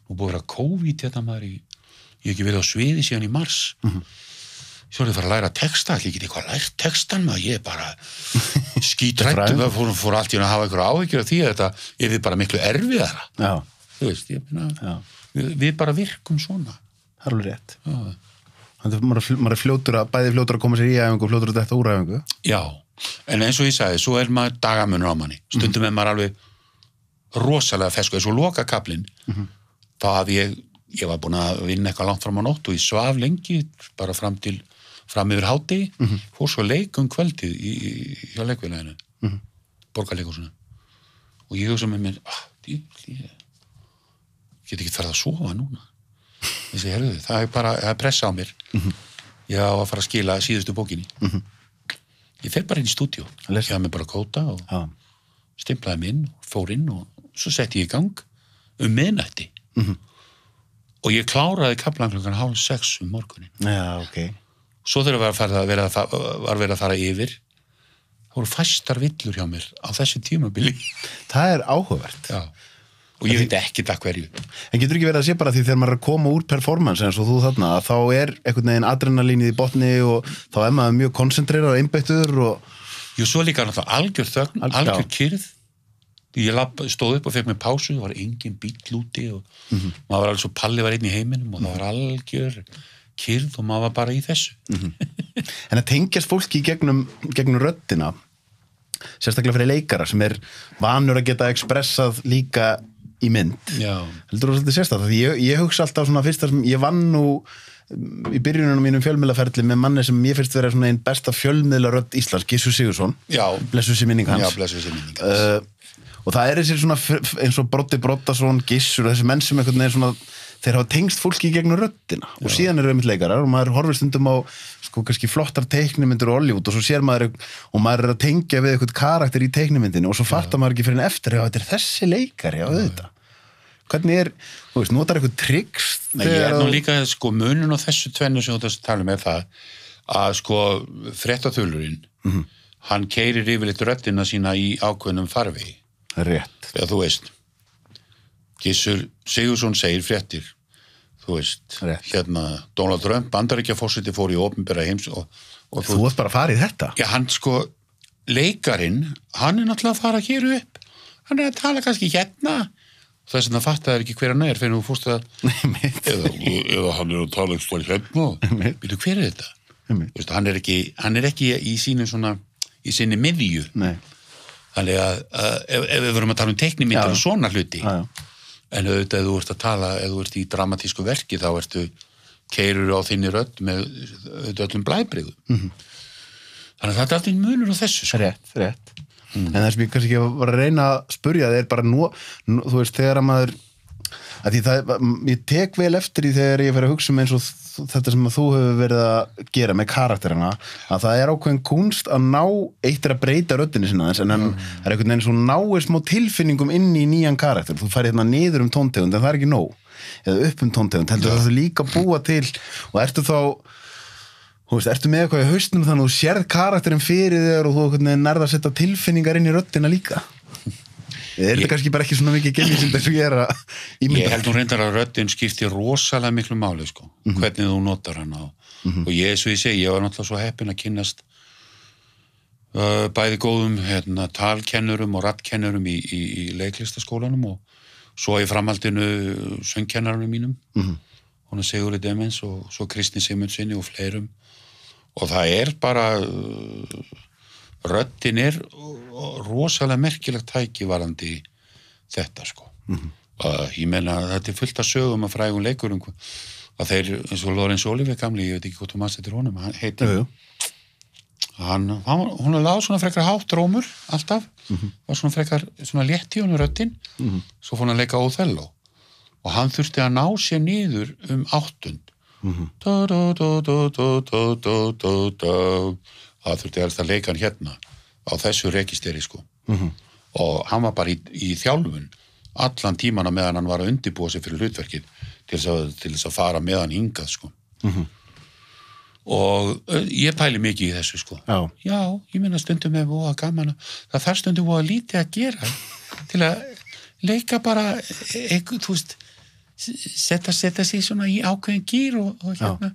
Nú búið að vera COVID þetta maður ég hef ekki verið á sviði síðan í mars. Svo er það að fara að læra texta, ég get eitthvað lært textan maður, ég er bara skítrættu, það fór allt í að hafa eitthvað áhyggjur af því að þetta er bara miklu erfiðara. Já. Þú veist, ég meina, við bara virkum svona. Það er alveg rétt. Þannig að maður er bæði fljótur að koma sér í æfingu og fljótur að detta úr æfingu. Já. En eins og ég sagði, svo er maður dagamunur á manni. Stundum er maður alveg rosalega fesku. Eins og lokakablinn, þá hafði ég var búin að vinna eitthvað langt fram á nótt og ég svaf lengi, bara fram yfir hádegi, fór svo leik kvöldið hjá leikfélaginu, Borgarleikhúsinu. Og ég hugsa með mér, ég get ekki farið að sofa núna. Ég segi, heyrðu, það er pressa á mér. Ég á að fara að skila síðustu bókinni. Ég fer bara inn í stúdíu, ég hafði mig bara kóta og stimplaði mig inn, fór inn og svo setti ég í gang miðnætti. Og ég kláraði kaflan klukkan 5:30 morgunin. Já, ok. Svo þegar var verið að fara yfir, það voru fæstar villur hjá mér á þessu tímabili. Það er áhugavert. Já. Og ég veit ekki það hverju. En getur ekki verið að sé bara því þegar maður er að koma úr performance eins og þú þarna, þá er einhvern veginn adrenalínið í botni og þá er maður mjög konsentrerað og einbeittur og... Jú, svo líka náttúrulega algjör þögn, algjör kyrrð. Ég stóð upp og fekk mér pásu, það var engin bíll úti og maður var alveg svo Palli var einn í heiminum og það var algjör kyrrð og maður var bara í þessu. En að tengjast fólki gegnum röddina, sérstaklega fyrir leikara sem er vanur að geta expressað líka í mynd. Já. Heldur þú svolítið sérstaklega? Því ég hugsa alltaf svona fyrst að ég vann nú í byrjunum mínum fjölmiðlaferli með manni sem ég finnst vera svona einn besta fjölmiðlarödd Íslands, Gissur Sigurðsson. Já. Blessuð sé minning hans. Já, blessuð sé minning hans. Og það er þessi svona eins og Broddi Broddason, Gissur, þessi menn sem einhvern veginn svona, þeir hafa tengst fólki í gegnum röddina og síðan eru einmitt leikarar og maður horfir stundum á sko kannski flottar teiknimyndir og Hollywood og svo sér maður og maður er að tengja við eitthvað karakter í teiknimyndinu og svo fattar maður ekki fyrir en eftir að þetta er þessi leikari, auðvitað. Hvernig þú veist, notar eitthvað tricks? Nei, ég er nú líka, sko, munun á þessu tvennu sem þú þess að tala með það að sko fréttaþulurinn, hann keyrir yfirleitt röddina sína í ákveðnum farvegi. Rétt. Já, þú veist, Gissur Sigurðsson segir fréttir, þú veist, hérna, Donald Trump, Bandaríkjaforseti fór í opinbera heims og þú ert bara að fara í þetta? Já, hann sko, leikarinn, hann er náttúrulega að fara hér upp, hann er að tala kannski hérna, þess að það fattaði ekki hver hann er, fyrir þú fórst að, eða hann er að tala eitthvað hérna, veitu hver er þetta? Veist, hann er ekki í sínu svona, í sinni miðju. Nei. Þannig að ef við verum að tala teiknimyndir og svona hluti, en auðvitað ef þú ert að tala, ef þú ert í dramatísku verki þá ertu keirur á þinni rödd með öllum blæbrigðum. Þannig að það er alltaf munur á þessu sko. Rétt. En það sem ég kannski ekki var að reyna að spurja það er bara þú veist, þegar að maður að því ég tek vel eftir því þegar ég fer að hugsa eins og þetta sem þú hefur verið að gera með karakterina, að það er ákveðin kunst að ná, eitt er að breyta röddinni sinna þess, en það er einhvern veginn svo náir smá tilfinningum inn í nýjan karakter, þú færi hérna niður tóntegund en það er ekki nóg, eða upp tóntegund, heldur það þú líka búa til og ertu þá, þú veist, ertu með eitthvað í hausnum þannig að þú sérð karakterin fyrir þér og þú nærða að setja tilfinningar inn í röddina líka. Er þetta kannski bara ekki svona mikið genið sem ég er að ímynda? Ég held nú reyndar að röddin skiptir rosalega miklu máli, sko, hvernig þú notar hana og ég, svo ég segi, ég var náttúrulega svo heppinn að kynnast bæði góðum talkennurum og raddkennurum í leiklistaskólanum og svo í framhaldinu söngkennarunum mínum, hún Sigurður Demens og svo Kristni Sigmundssoni og fleirum og það er bara röddin er rosalega merkilegt tæki varandi þetta sko. Ég meina þetta er fullt af sögum að frægum leikurum að þeir, eins og Lorenz Olivier gamli, ég veit ekki hvort þú manst eftir honum, hann heitir hún er lág svona frekar hátt rómur alltaf, var svona frekar svona létt í honum röddin, svo fór hann að leika Óþelló og hann þurfti að ná sér niður áttund það þurfti helst að leika hann hérna á þessu rekisteri sko og hann var bara í þjálfun allan tímana meðan hann var að undirbúa sig fyrir hlutverkið til þess að fara með hann hingað sko og ég pæli mikið í þessu sko já ég meina stundum með voða gaman það þarf stundum voða lítið að gera til að leika bara eitthvað, þú veist setja sig svona í ákveðin gýr og hérna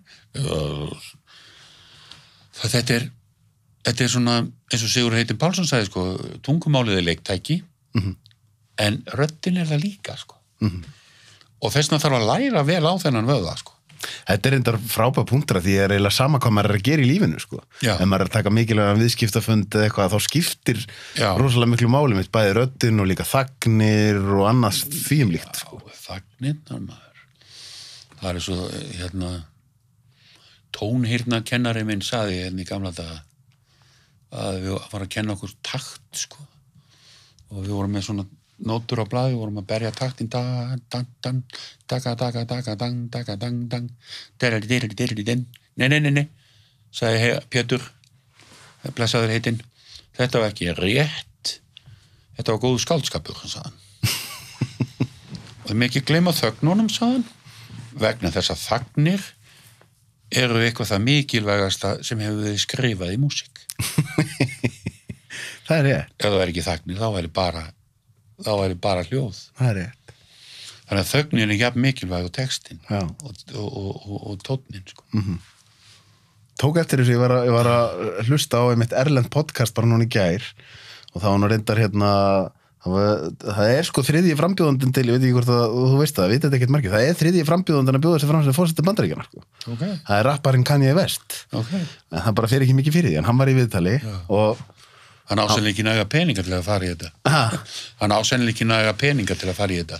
þetta er svona eins og Sigurður Heitin Pálsson sagði sko, tungumálið er leiktæki en röddin er það líka sko og þess vegna þarf að læra vel á þennan vöða sko. Þetta er reyndar frábæð punktur því er eiginlega sama hvað maður er að gera í lífinu sko. Ef maður er að taka mikilvægan viðskiptafund eða eitthvað, þá skiptir rosalega miklu máli mitt, bæði röddin og líka þagnir og annars því líkt sko. Þagnirnar maður það er svo tónheyrnarkennari minn sagði í gamla daga að við varum að kenna okkur takt sko og við vorum með svona nótur á blaði, við vorum að berja taktin nei sagði Pétur blessaður Heitin, þetta var ekki rétt þetta var góðu skáldskapur sagði hann og mikið gleyma þögnunum sagði hann vegna þess að þagnir eru eitthvað það mikilvægasta sem hefur verið skrifað í músík það er rétt ef það er ekki þagnir þá væri bara hljóð það er rétt þannig að þögnin er jafn mikilvæg og textin og tónnin sko. Tók eftir þessu, ég var að hlusta á einmitt erlend podcast bara núna í gær og þá hann reyndar það er sko þriðji frambjóðandinn til, ég veit ekki hvort þú veist það, veit þetta ekkert margir, það er þriðji frambjóðandinn að bjóða sig fram sem forseti Bandaríkjanna sko. Það er rapparinn Kanye West en það bara fer ekki mikið fyrir því, en hann var í viðtali og hann ásennilega ekki næga peninga til að fara í þetta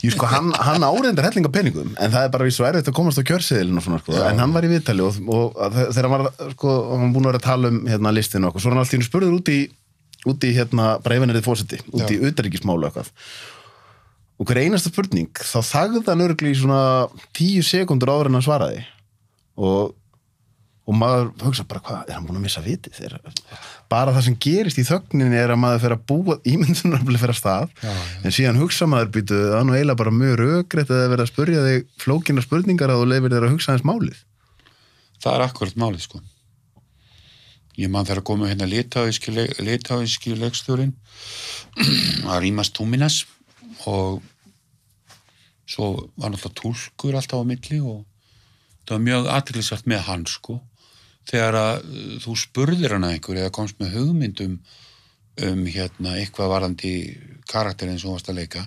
Jú sko, hann áreindar hellinga peningum en það er bara svo erfitt að komast á kjörseðilin og svona sko, en hann var í viðtali og þegar hann var sko, hann búin að vera að tala um listinu og svo er hann alltaf spurður út í bara yfirnærið fórseti, út í utanríkismálu eitthvað og hver einasta spurning þá þagði hann örugglega í svona 10 sekúndur áður en hann svaraði og maður hugsa bara hvað, er hann búin að missa vitið bara það sem gerist í þögninni er að maður fer að búa ímyndunarfli fyrir að stað en síðan hugsa maður býtu það nú eiginlega bara mjög rökrétt að vera að spurja þig flókinar spurningar að þú leifir þér að hugsa hans málið það er akkurat málið sko ég man þegar að koma hérna litáíski leikstjórinn að Rímas Túminas og svo var náttúrulega túlkur alltaf á milli og það var mjög athyglisvert með hann sko þegar að þú spurðir hana einhver eða komst með hugmyndum eitthvað varðandi karakterinn sem þú varst að leika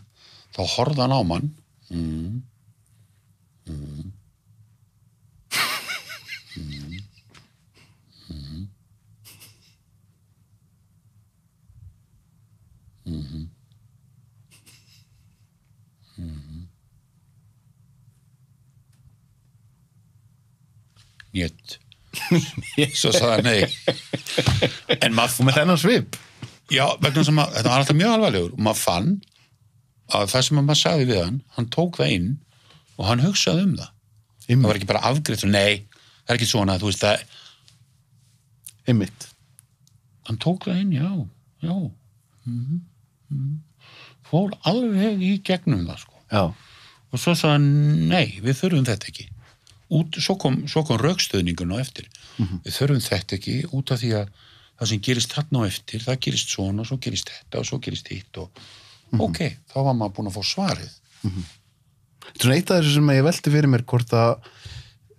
þá horfði hann á mann Nét. Svo sagði hann nei. En Og með þennan svip. já, vegna sem að, þetta var alltaf mjög alvarlegur og maður fann að það sem maður sagði við hann tók það inn og hann hugsaði það. Það var ekki bara afgreitt, nei, það ekki svona, þú veist það. Einmitt. Hann tók það inn, já. Fór alveg í gegnum það, sko. Já. Og svo sagði hann, nei, við þurfum þetta ekki. Svo kom rökstöðningun á eftir. Við þurfum þetta ekki út af því að það sem gerist þarna á eftir, það gerist svona, svo gerist þetta og svo gerist hitt og ok, þá var maður búin að fá svarið. Þetta er svona eitt af þessu sem ég velti fyrir mér hvort að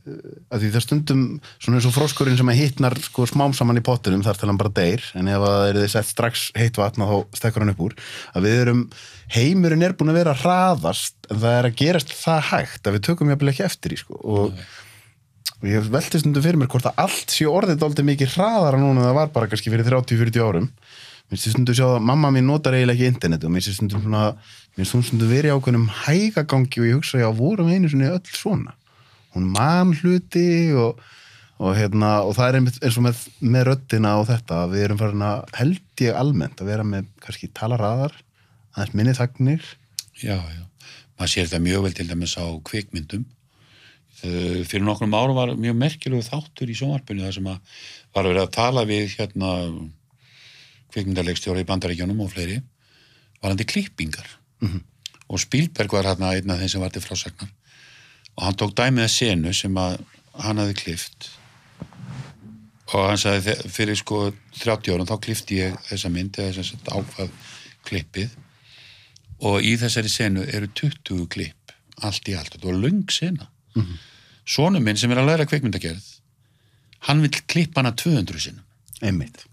því það stundum svona eins og froskurinn sem hittnar sko smám saman í pottinum þar til hann bara deyr, en ef það er þið sett strax heitt vatn þá stekkur hann upp úr, að heimurinn er búin að vera að hraðast en það er að gerast það hægt að við tökum jafnvel ekki eftir í sko og ég velti stundum fyrir mér hvort að allt sé orðið dálítið mikið hraðara núna en það var bara kannski fyrir 30-40 árum. Mér finnst stundum sjá að mamma mín notar eiginlega ekki internet og mér finnst stundum verið í ákveðnum hægagangi og ég hugsa já, vorum einu sinni öll svona. Hún man hluti og það er einmitt eins og með röddina og þetta, við erum farin að held ég almennt að vera með kannski talaraðar, aðeins minni þagnir. Já. Maður sér þetta mjög vel til dæmis á kvikmyndum. Fyrir nokkrum árum var mjög merkilegu þáttur í sjónvarpinu þar sem að var verið að tala við kvikmyndarleikstjóra í Bandaríkjunum og fleiri varandi klippingar. Og Spielberg var einn af þeim sem var til frásagnar og hann tók dæmið að senu sem að hann hafði klippt og hann sagði fyrir 30 árum þá klippti ég þessa mynd eða þess að ákvað klippið og í þessari senu eru 20 klipp allt í allt, þetta var löng sena. Sonur minn sem er að læra kvikmyndagerð hann vill klippa hana 200 sinnum. Einmitt.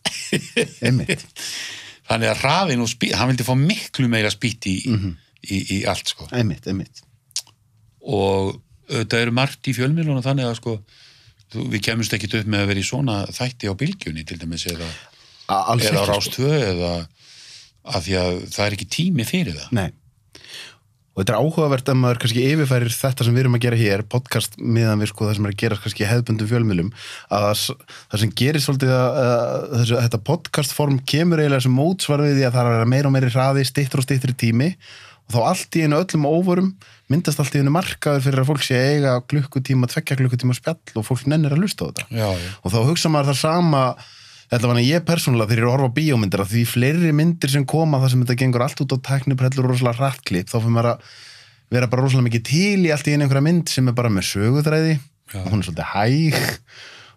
Þannig að hraðin og hann vildi fá miklu meira spýtt í allt sko. Einmitt. Og þetta eru margt í fjölmiðlunum þannig að við kemumst ekkit upp með að vera í svona þætti á bylgjunni til dæmis eða á Rás 2 eða að því að það er ekki tími fyrir það. Nei. Og þetta er áhugavert að maður kannski yfirfærir þetta sem við erum að gera hér, podcast meðan við það sem er að gera kannski hefðbundum fjölmiðlum, að það sem gerir svolítið að þetta podcastform kemur eiginlega sem mótsvar við því að það er að vera meira og meiri hraði, styttur og styttri tími og þá allt í einu öllum óvorum myndast allt í einu markaður fyrir að fólk sé að eiga klukkutíma, 2 klukkutíma spjall og fólk nennir að hlusta á þetta. Já. Og þá hugsa maður það sama, þetta var ég persónulega þegar ég horfa á bíómyndir að því fleiri myndir sem koma það sem þetta gengur allt út á tækniprellur og rosalega hrattklipp, þá fyrir maður að vera bara rosalega mikið til í allt í einhverja mynd sem er bara með söguþræði og hún er svolítið hæg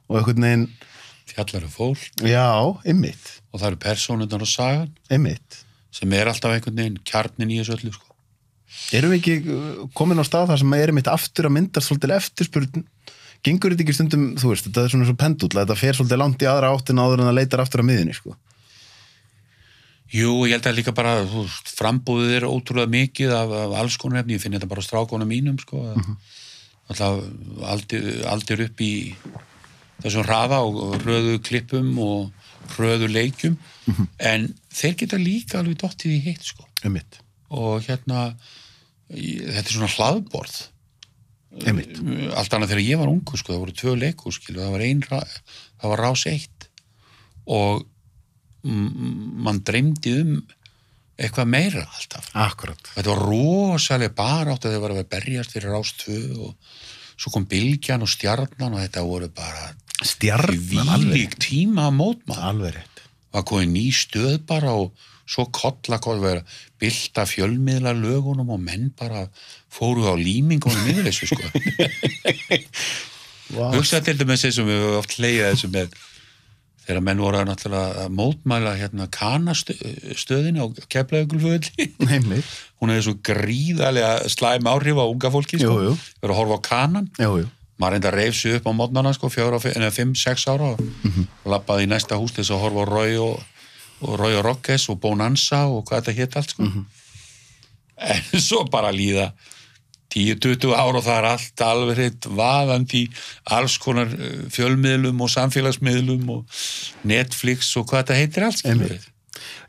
og einhvern veginn fjallar fólk. Já, einmitt. Og það eru persónurnar og sagan. Einmitt. Sem er alltaf einhvern veginn kjarnin í þessu öllu sko. Erum við ekki komin á stað þar sem erum eitt aftur að myndast svolítið eftirspurn? Gengur þetta ekki stundum, þú veist, þetta er svona svo pendúll að þetta fer svolítið langt í aðra áttina áður en það leitar aftur að miðinni, sko. Jú, ég held að líka bara, frambúðið er ótrúlega mikið af alls konar efni, ég finn þetta bara á strákunum mínum, sko. Alltaf aldir upp í þessum hraða og hröðu klippum og hröðu leikjum, en þeir geta líka alveg dottið í heitt, sko. Einmitt. Og þetta er svona hlaðborð. Einmitt. Allt annað þegar ég var ungu sko, það voru 2 leikhús, það var Rás 1 og mann dreymdi eitthvað meira alltaf. Akkurat. Þetta var rosalega barátt að þau var að berjast fyrir Rás 2 og svo kom Bylgjan og Stjarnan og þetta voru bara vílík tíma að mótma. Alveg rétt. Það kom ný stöð bara og svo kolla vera bylta fjölmiðla lögunum og menn bara fóru á límingunum yfir þessu sko. Wow. Hugsaði til dæmis þessum við höfum oft hlegið þessu með þegar menn voru náttúrulega að mótmæla kanastöðinu á Keflavíkurflugvelli. Einmitt. Hún hefði svo gríðarlega slæm áhrif á unga fólki sko. Jú. Verið að horfa á kanan. Jú. Maður reynda reif sig upp á mótnana sko 5-6 ára og labbaði í næsta hús til þess að horfa á Roy og Rockes og Bonanza og hvað þetta hét allt sko. En svo bara líða 10-20 ár og það er allt alveg hreitt vaðandi alls konar fjölmiðlum og samfélagsmiðlum og Netflix og hvað þetta heitir allt.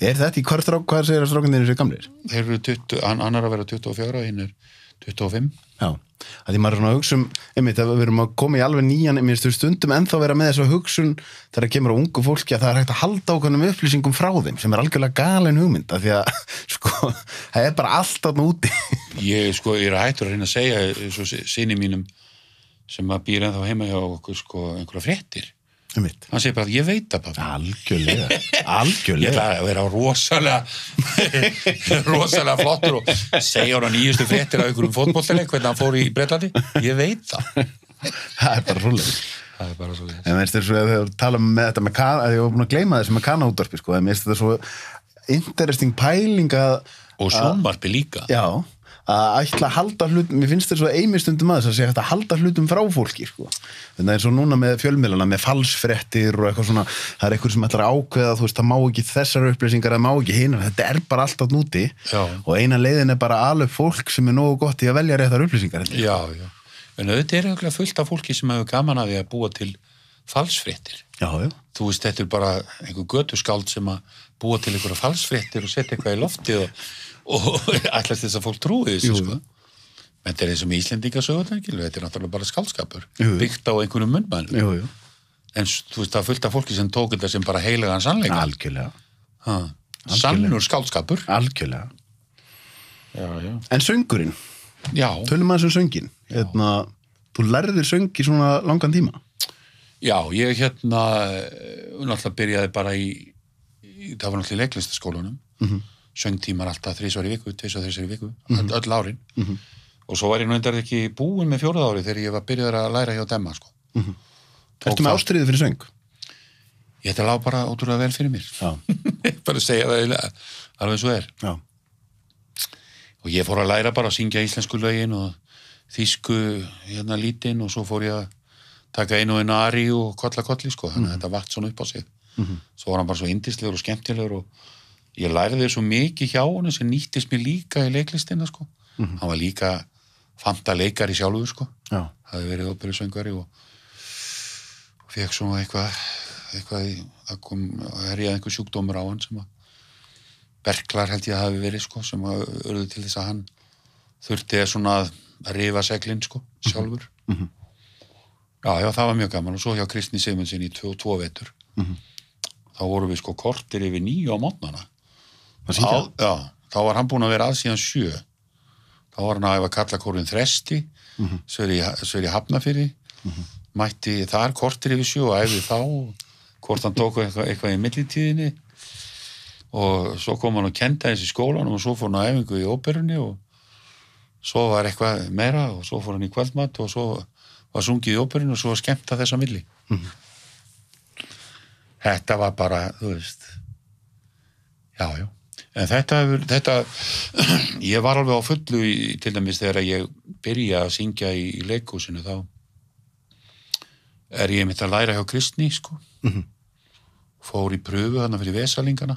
Er þetta í hvað segir að strákandinu sér gamlir? Þeir eru annar að vera 24 og hinn er 25. Já, að því maður er svona að hugsa einmitt, að við erum að koma í alveg nýjan mér stu stundum ennþá vera með þessu hugsun þegar það kemur á ungu fólki að það er hægt að halda ákveðnum upplýsingum frá þeim sem er algjörlega galin hugmynd af því að sko, það er bara allt þarna úti. Ég er hættur að reyna að segja svo syni mínum sem að býr ennþá heima hjá okkur sko einhverja fréttir. Einmitt. Hann segir bara að ég veit það bara. Algjörlega. Ég ætla að vera rosalega flottur og segja á nýjustu fréttir af einhverjum fótboltaleik hvernig hann fór í Bretlandi. Ég veit það. Það er bara svoleiðis. En veist þess að þegar tala með þetta með að ég var búin að gleyma þessu með Kana-útvarpi sko, en mér finnst þetta svo interesting pæling og sjónvarpi líka. Já. Að ætla að halda hlutum, mér finnst þetta svo eimistundum að þess að halda hlutum frá fólki sko. Þannig að eins og núna með fjölmiðlana með falsfréttir og eitthvað svona það er eitthvað sem ætlar að ákveða, þú veist, það má ekki þessar upplýsingar, það má ekki hinar, þetta er bara alltaf núti og eina leiðin er bara alveg fólk sem er nógu gott í að velja réttar upplýsingar. Já, en auðvitað er eiginlega fullt af fólki sem hefur gaman að því að búa til falsfréttir. Já. Þú veist, þetta er bara einhver götuskáld sem að búa til einhverja falsfréttir og setja eitthvað í loftið og ætlast þess að fólk trúi þessu sko. Þetta er eins og með Íslendingasögurnar, þetta er náttúrulega bara skáldskapur byggt á einhverjum munnmælum. En þú veist, það fullt af fólki sem tók þetta sem bara heilagan sannleika. Algjörlega. Sannur skáldskapur. Algjörlega. Já. En söngurinn? Já. Tölum aðeins sönginn. Þú lærðir söng í svona langan tíma? Já, ég náttúrulega byrjaði bara það var náttúrulega í leiklistaskólanum. Söngtímar alltaf 3 í viku, 2-3 í viku, öll árin. Og svo var ég náttúrulega ekki búinn með 4. ári þegar ég var byrjaður að læra hjá Demma, sko. Ertu með ástríðu fyrir söng? Þetta lá bara ótrúlega vel fyrir mér. Já. Bara að segja það alveg eins og er. Já. Og ég fór að læra bara að syngja íslensku lögin og þýsku lítinn og svo fór ég að taka einu ari og kolli, sko. Þannig að þetta vakt svona upp á sig. Svo var hann bara svo yndislegur og skemmtilegur og ég lærði svo mikið hjá honum sem nýttist mér líka í leiklistina, sko. Hann var líka fantaleikari sjálfur, sko. Já. Hafði verið óperusöngvari og fekk svona eitthvað að herja einhver sjúkdómur á hann sem að berklar held ég að hafi verið, sko, sem að urðu til þess að hann þurfti svona að rifa seglinn, sko, sjálfur. Já, það var mjög gaman og svo hjá Kristni Sigmundsen í 2 vetur. Þá vorum við sko kortir yfir 9 á mótnana. Já, þá var hann búinn að vera að síðan 7. Þá var hann að æfa karlakórinn Þresti, svo er ég Hafnarfirði, mætti þar kortir yfir 7 og æfði þá, hvort hann tók eitthvað í millitíðinni og svo kom hann og kenda þessi skólanum og svo fór hann á æfingu í óperunni og svo var eitthvað meira og svo fór hann í kvöldmat og svo var sungið í óperunni og svo var skemmt að þessa milli. Þetta var bara, þú veist, já. En þetta, ég var alveg á fullu til dæmis þegar ég byrja að syngja í leikhúsinu, þá ég mitt að læra hjá Kristni, sko. Fór í pröfu þarna fyrir Vesalingana,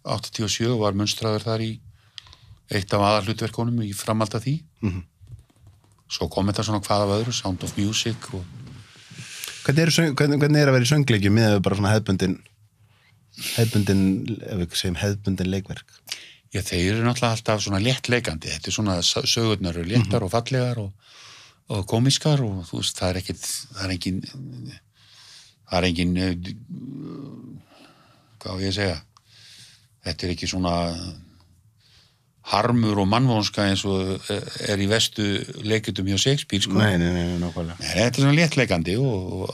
87 og var munstraður þar í eitt af aðalhlutverkunum í framhald af því. Svo kom þetta svona hvað af öðru, Sound of Music og Hvernig að vera í söngleikjum með bara svona hefbundin ef við segjum hefbundin leikverk? Já, þeir eru náttúrulega alltaf svona léttleikandi. Þetta er svona sögurnar eru léttar og fallegar og komískar og þú veist, það er engin hvað á ég að segja? Þetta er ekki svona harmur og mannvonska eins og er í vestu leikritum hjá Shakespeare, sko. Nei, nákvæmlega. Nei, þetta er svona léttleikandi og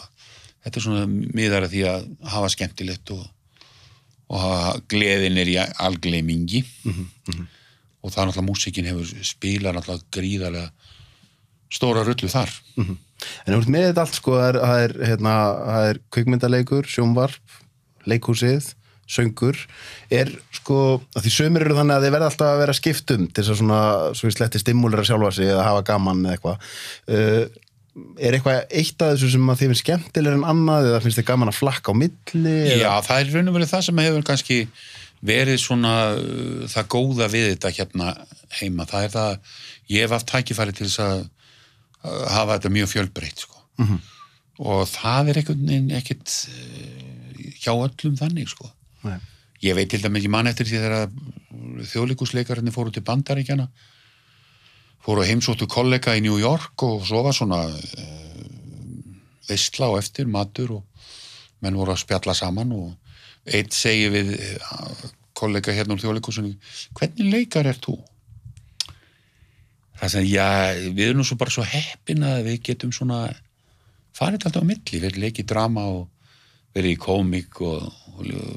þetta er svona miðar að því að hafa skemmtilegt og gleðin er í algleymingi og það náttúrulega músíkin hefur spilað náttúrulega gríðarlega stóra rullu þar. En þú veist með þetta allt, sko, það er kvikmyndaleikur, sjónvarp, leikhúsið, söngur, sko, að því sömur eru þannig að þeir verða alltaf að vera skiptum til þess að svona, svo í sletti stimulera sjálfa sig eða hafa gaman eða eitthvað. Eitthvað eitt af þessu sem að þið finnst skemmtilegur en annað eða finnst þið gaman að flakka á milli? Já, það er raun og verið það sem hefur kannski verið svona það góða við þetta hérna heima. Það er það, ég hef haft tækifæri til þess að hafa þetta mjög fjölbreytt, sko. Og það er ekkert hjá öllum þannig, sko. Nei. Ég veit til dæmis ekki mann eftir því þegar þjóðleikhúsleikararnir fóru til Bandaríkjanna fóru að heimsóttu kollega í New York og svo var svona veisla á eftir, matur og menn voru að spjalla saman og einn segi við kollega hérna úr Þjóðleikhúsinu, hvernig leikar ert þú? Það sem, já, við erum nú svo bara svo heppin að við getum svona farið alltaf á milli, við leikið drama og verið í komik og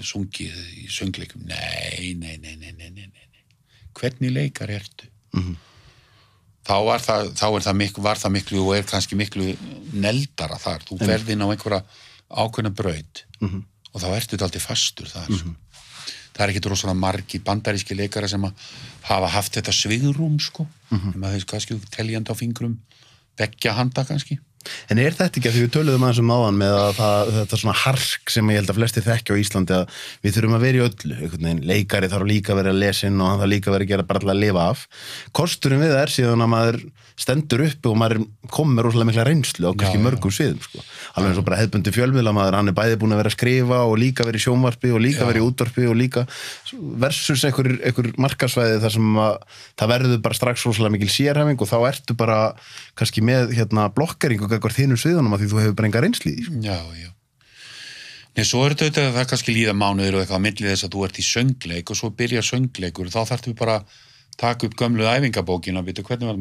sungið í söngleikum. Nei. Hvernig leikar ertu? Þá var það miklu og kannski miklu neldara þar. Þú ferð inn á einhverja ákveðna braut og þá ertu þetta alltaf fastur þar. Það ekkert rosalega margir bandaríski leikara sem að hafa haft þetta svigrúm, sko. Þeir kannski teljandi á fingrum, beggja handa kannski. En þetta ekki að því við töluðum aðeins áðan með að þetta svona hark sem ég held að flesti þekki á Íslandi að við þurfum að vera í öllu, einhvern veginn, leikari þarf líka að vera að lesa inn og hann þarf líka að vera að gera bara að lifa af. Kosturinn við það síðan að maður stendur uppi og maður kom með rosalega mikla reynslu á kannski mörgum sviðum, sko. Alveg eins og bara hefðbundi fjölmiðlamaður, hann bæði búin að vera að skrifa og líka vera í sjónvarpi og líka vera í útvarpi og líka versus einhver markaðsvæði þar sem það verður bara strax rosalega mikil sérhæfing og þá ertu bara kannski með blokkering og eitthvað þínum sviðunum að því þú hefur bara enga reynslu í því. Já. Nei, svo er þetta það kannski líða mánuður og eitthvað á milli þess að þú ert í söngleik og svo byrja söngleikur og þá þarftu bara taka upp gömlu æfingabókina, veitu hvernig var það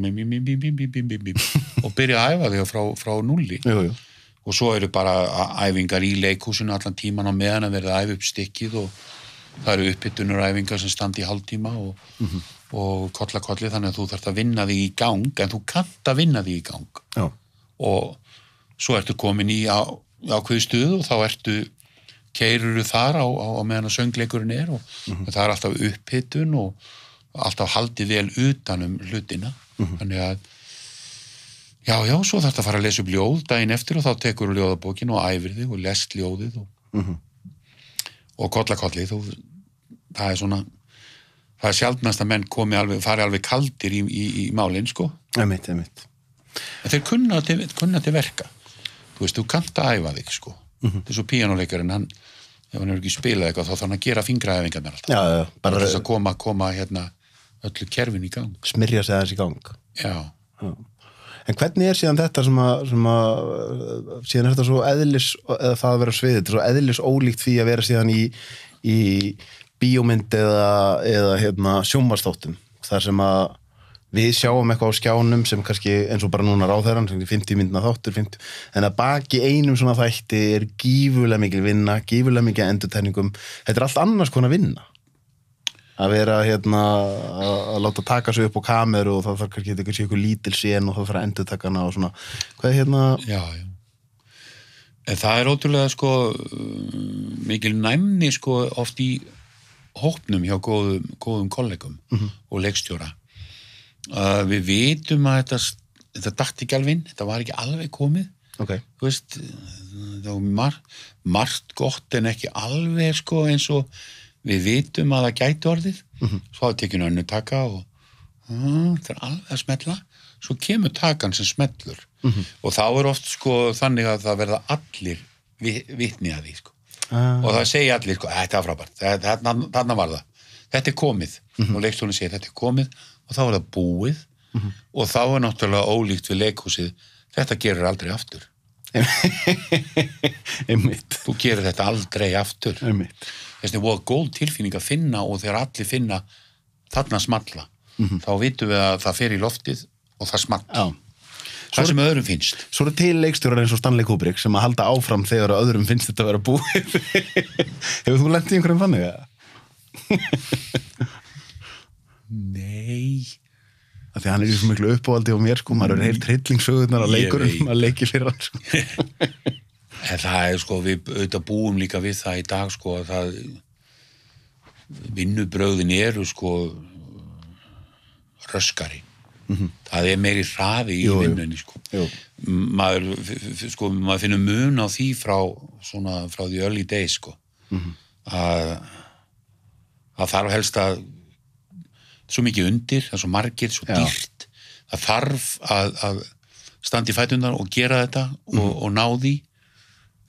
og byrja að æfa þig frá nulli. Jú. Og svo eru bara æfingar í leikhúsinu allan tíman á meðan að verða að æfa upp stikkið og það eru upphitunaræfingar sem standi í hálftíma og kolli þannig að þú þarft að vinna þig í gang en þú kannt að vinna þig í gang. Já. Og svo ertu komin í ákveði stuð og þá keiruru þar á meðan að söngleikurinn og það er alltaf upphitun og alltaf haldið vel utanum hlutina. Þannig að já, svo þarf það að fara að lesa upp ljóð daginn eftir og þá tekur ljóðabókin og æfir þig og lest ljóðið og kolli það er svona það er sjaldnast að menn fari alveg kaldir í málin, sko. Einmitt. En þeir kunna til verka. Þú veist, þú kannt að æfa þig, sko. Þetta er svo píanóleikarinn, ef hann ekki spilað eitthvað, þá þarf hann að gera fingraæfingarnar alltaf. Já, bara þess að koma öllu kerfin í gang. Smyrja sig aðeins í gang. Já. En hvernig síðan þetta sem að síðan er þetta svo eða það að vera á sviði, þetta er svo eðlis ólíkt því að vera síðan í bíómynd eða sjónvarpsþáttum, þar sem að við sjáum eitthvað á skjánum sem kannski eins og bara núna ráðherran, 50 myndna þáttur, en að baki einum svona þætti er gífurlega mikil vinna, gífurlega mikil endurtæningum. Þetta er allt annars konar vinna. Að vera að láta taka sig upp á kameru og það þarf kannski eitthvað lítil sen og það þarf að endurtaka hana og svona. Hvað er Já. En það er ótrúlega, sko, mikil næmni, sko, oft í hópnum hjá góðum kollegum og leikstjóra. Við vitum að þetta datt ekki alveg inn, þetta var ekki alveg komið. Okay. Þú veist, það var margt gott en ekki alveg, sko, eins og við vitum að það gæti orðið. Svo hafa tekinu önnu taka og það er alveg að smella. Svo kemur takan sem smellur. Og þá er oft, sko, þannig að það verða allir vitni að því, sko. Og það segja allir, sko, þetta er frábært, þarna var það. Þetta er komið. Og leikstjórinn segir, þetta er komið og þá er það búið og þá er náttúrulega ólíkt við leikhúsið. Þetta gerir aldrei aftur. Einmitt. Þú gerir þetta aldrei aftur. Einmitt. Þess vegna er góð tilfinning að finna og þegar allir finna þarna smalla, þá vitum við að það fer í loftið og það smalla. Það sem öðrum finnst. Svo er til leikstjórar eins og Stanley Kubrick sem að halda áfram þegar öðrum finnst þetta að vera búið. Hefur þú lent í einhverjum þannig, eða? Nei. Af því hann í svo miklu uppáhaldi og mér, sko, maður heilt hryllingsögurnar að leikurum að leiki fyrir hann, sko. En það er, sko, við auðvitað búum líka við það í dag, sko, að það vinnubrögðin eru, sko, röskari. Það er meiri hraði í vinnunni, sko. Maður finnur mun á því frá því early days, sko. Að þarf helst að svo mikið undir, það er svo margir, svo dýrt. Það þarf að standa í fæturnar og gera þetta og ná því.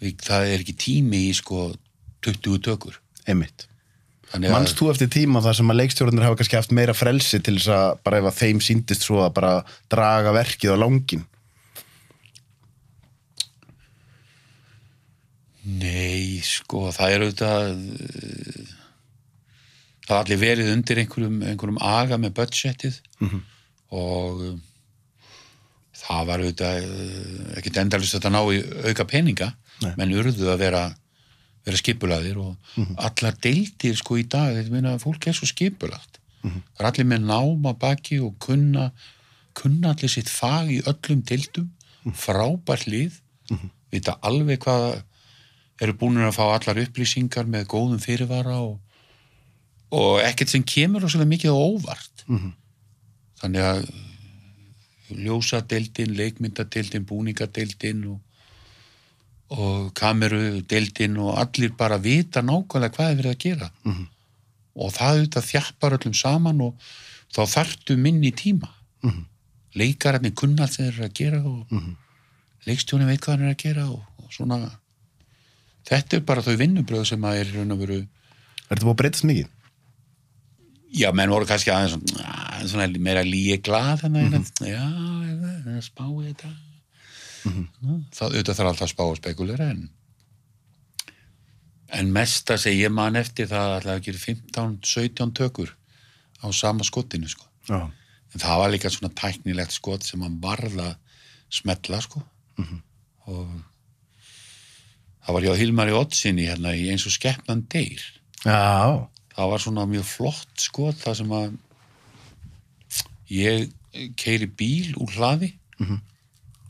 Það er ekki tími í, sko, 20 tökur. Einmitt. Manst þú eftir tíma þar sem að leikstjórnir hafa kannski haft meira frelsi til þess að bara ef að þeim sýndist svo að bara draga verkið á langinn? Nei, sko, það auðvitað það allir verið undir einhverjum aga með budgetið og það var auðvitað ekkert endalist að ná í auka peninga. Nei. Menn urðu að vera skipulagðir og allar deildir sko í dag, þetta meina að fólk svo skipulagt. Það allir með náma baki og kunna allir sitt fag í öllum deildum, frábært lið, vita alveg hvað eru búnir að fá allar upplýsingar með góðum fyrirvara og ekkert sem kemur rosalega mikið á óvart. Þannig að ljósadeildin, leikmyndadeildin, búningadeildin og kamerudeildin og allir bara vita nákvæmlega hvað verið að gera. Og það auðvitað þjappar öllum saman og þá þarftu minni tíma. Leikararnir kunna allt sem þeir eru að gera og leikstjónin veit hvað hann er að gera og svona. Þetta bara þau vinnubröð sem að raun og veru. Þetta búið að breytast mikið? Já, menn voru kannski aðeins svona meira glað já, spá í þetta. Það auðvitað þarf alltaf að spá og spekulera en mesta sem ég man eftir það alltaf að gera 15-17 tökur á sama skotinu sko. En það var líka svona tæknilegt skot sem hann varð að smetla sko. Og það var hjá Hilmari Oddsinni í eins og skepnan deyr. Já. Það var svona mjög flott skot það sem að ég keyri bíl úr hlaði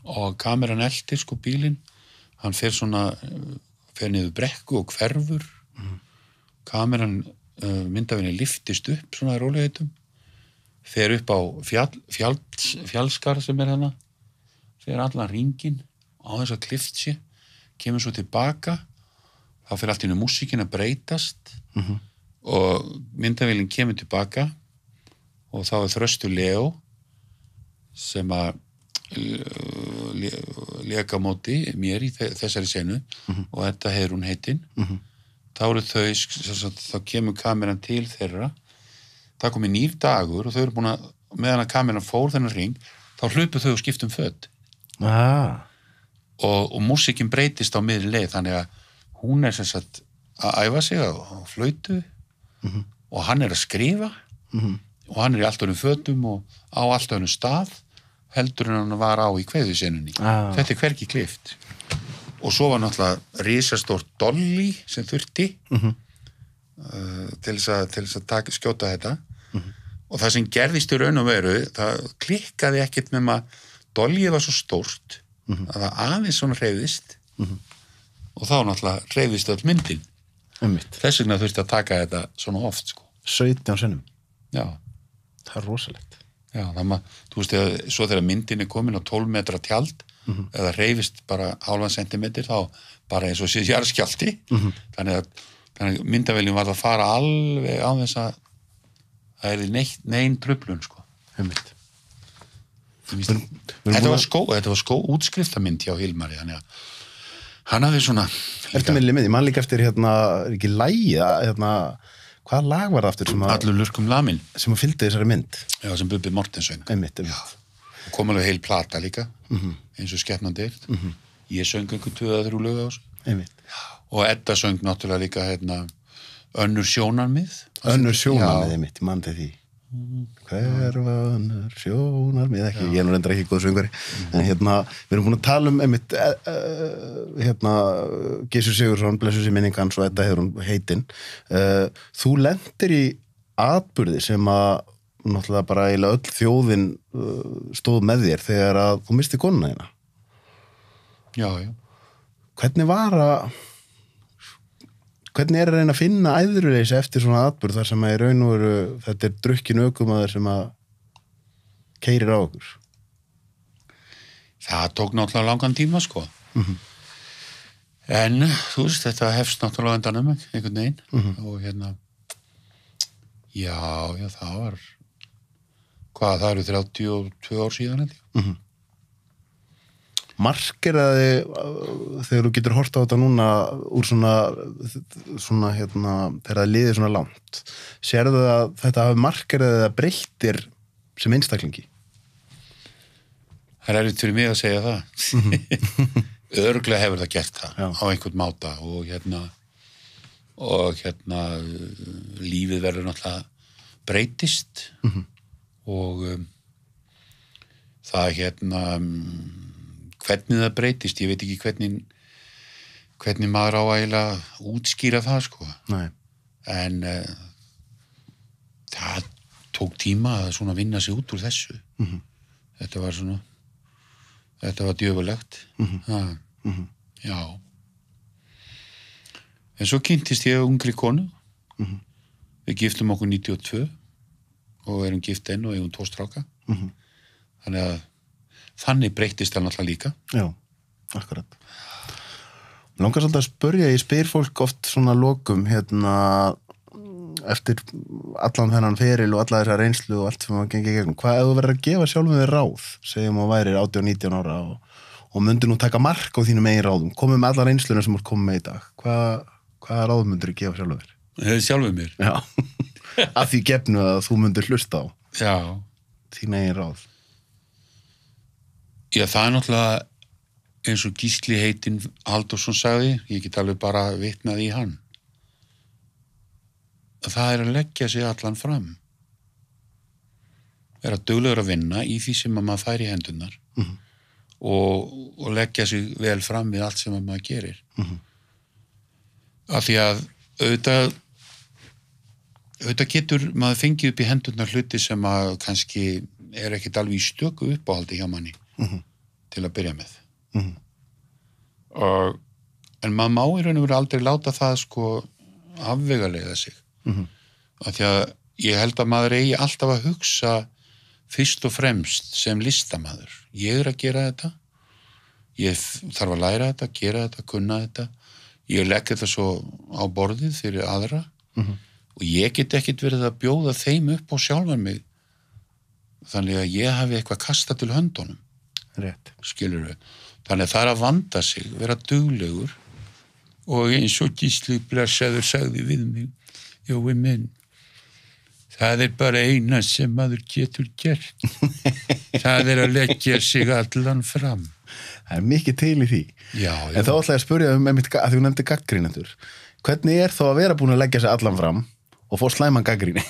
og kameran eltir sko bílinn. Hann fer niður brekku og hverfur. Kameran myndavinni liftist upp svona í rólegheitum. Fer upp á fjallskar sem hana. Fer allan hringinn á þess að klift sér. Kemur svo tilbaka. Þá fer allt í músíkin að breytast. Og myndavélinn kemur tilbaka og þá Þröstur Leó sem að léka á móti mér í þessari senu og þetta Heiðrún heitin. Þá eru þá kemur kameran til þeirra. Það komið nýr dagur og þau eru búin að meðan að kameran fór þennan hring þá hlupu þau og skiptum föt. Og músíkin breytist á miðri leið þannig að hún er að æfa sig á flautu og hann er að skrifa og hann er í allt öðrum fötum og á allt öðrum stað heldur en hann var á í kveðusenunni. Þetta er hvergi klift. Og svo var náttúrulega risastórt dolly sem þurfti til þess að skjóta þetta og það sem gerðist í raun og veru það klikkaði ekkert nema dollyið var svo stórt að það aðeins svona hreyfðist og þá náttúrulega hreyfðist öll myndin. Þess vegna þurfti að taka þetta svona oft sko. 17 sinnum? Já. Það er rosalegt. Já, þú veist, svo þegar myndin er komin á 12 metra tjald eða hreyfist bara hálfan sentimeter þá bara eins og sé jarðskjálfti þannig að myndavéljum var að fara alveg á þess að það er nein truflun sko. Þetta var útskriftamynd hjá Hilmari þannig að hann hafði svona Ertu með ég man líka eftir ekki lagi hvaða lag var það aftur sem að Allur lurkum lamin sem að fylgdi þessari mynd já, sem Bubbi Mortens söng kom alveg heil plata líka eins og skepnan deyrt ég söng einhver 2-3 lög á þessu og Edda söng náttúrulega líka önnur sjónarmið ég man til því hver var önnur sjónarmið ekki, ég er nú reyndar ekki góð söngari en við erum búin að tala Gissur Sigurðsson blessuð sé minning hans og Edda Heiðrún heitin þú lentir í atburði sem að náttúrulega bara eiginlega öll þjóðin stóð með þér þegar að þú misti konuna þína já hvernig er að reyna að finna æðruleysi eftir svona atburð þar sem að í raun og veru þetta er drukkin ökumaður sem að keyrir á okkur? Það tók náttúrulega langan tíma sko. En þú veist, þetta hefst náttúrulega undanum einhvern veginn og já, það var það eru 32 ár síðan markeraði þegar þú getur hort á þetta núna úr svona þegar það liðir svona langt, sérðu að þetta hafi markeraði að breyttir sem einstaklingi? Það er erfitt fyrir mig að segja það. Örugglega hefur það gert það á einhvern máta og lífið verður náttúrulega breytist og það hvernig það breytist, ég veit ekki hvernig maður á eiginlega útskýra það sko. Nei. En það tók tíma að svona vinna sig út úr þessu. Þetta var djöfulegt. Já. En svo kynntist ég ungri konu. Við giftum okkur 92 og erum gift enn og eigum 2 stráka. Þannig breyttist það náttúrulega líka. Já, akkurat. Langar svolítið að spyrja, ég spyr fólk oft svona lokum eftir allan þennan feril og alla þessa reynslu og allt sem maður gengið gegnum. Hvað ef þú verður að gefa sjálfum þér ráð, segjum að værir 18-19 ára og myndir nú taka mark á þínum eigin ráðum, komið með alla reynsluna sem þú ert komið með í dag. Hvaða ráð myndir þú gefa sjálfum þér? Sjálfum mér? Já, að því gefnu að þú myndir hlusta á. Já. Þín eigin ráð. Já, það er náttúrulega eins og Gísli heitinn Halldórsson sagði, ég get alveg bara vitnað í hann. Það er að leggja sig allan fram. Vera duglegur að vinna í því sem maður fær í hendurnar og leggja sig vel fram við allt sem maður gerir. Af því að auðvitað getur maður fengið upp í hendurnar hluti sem að kannski er ekkit alveg í stöku uppáhaldi hjá manni til að byrja með. En maður má í raun og veru aldrei láta það sko afvegaleiða sig. Af því að ég held að maður eigi alltaf að hugsa fyrst og fremst sem listamaður. Ég er að gera þetta, ég þarf að læra þetta, gera þetta, kunna þetta, ég legg þetta svo á borðið fyrir aðra og ég get ekkit verið að bjóða þeim upp á sjálfan mig þannig að ég hafi eitthvað kasta til höndunum. Rétt. Skilurðu. Þannig að það er að vanda sig, vera duglegur og eins og Gísli blessaður sagði við mig, Jói minn, það er bara eina sem maður getur gert. Það er að leggja sig allan fram. Það er mikið til í því. Já. En þá ætla ég að spyrja að því þú nefndi gagnrýnendur. Hvernig er þá að vera búin að leggja sig allan fram og fá slæman gagnrýni?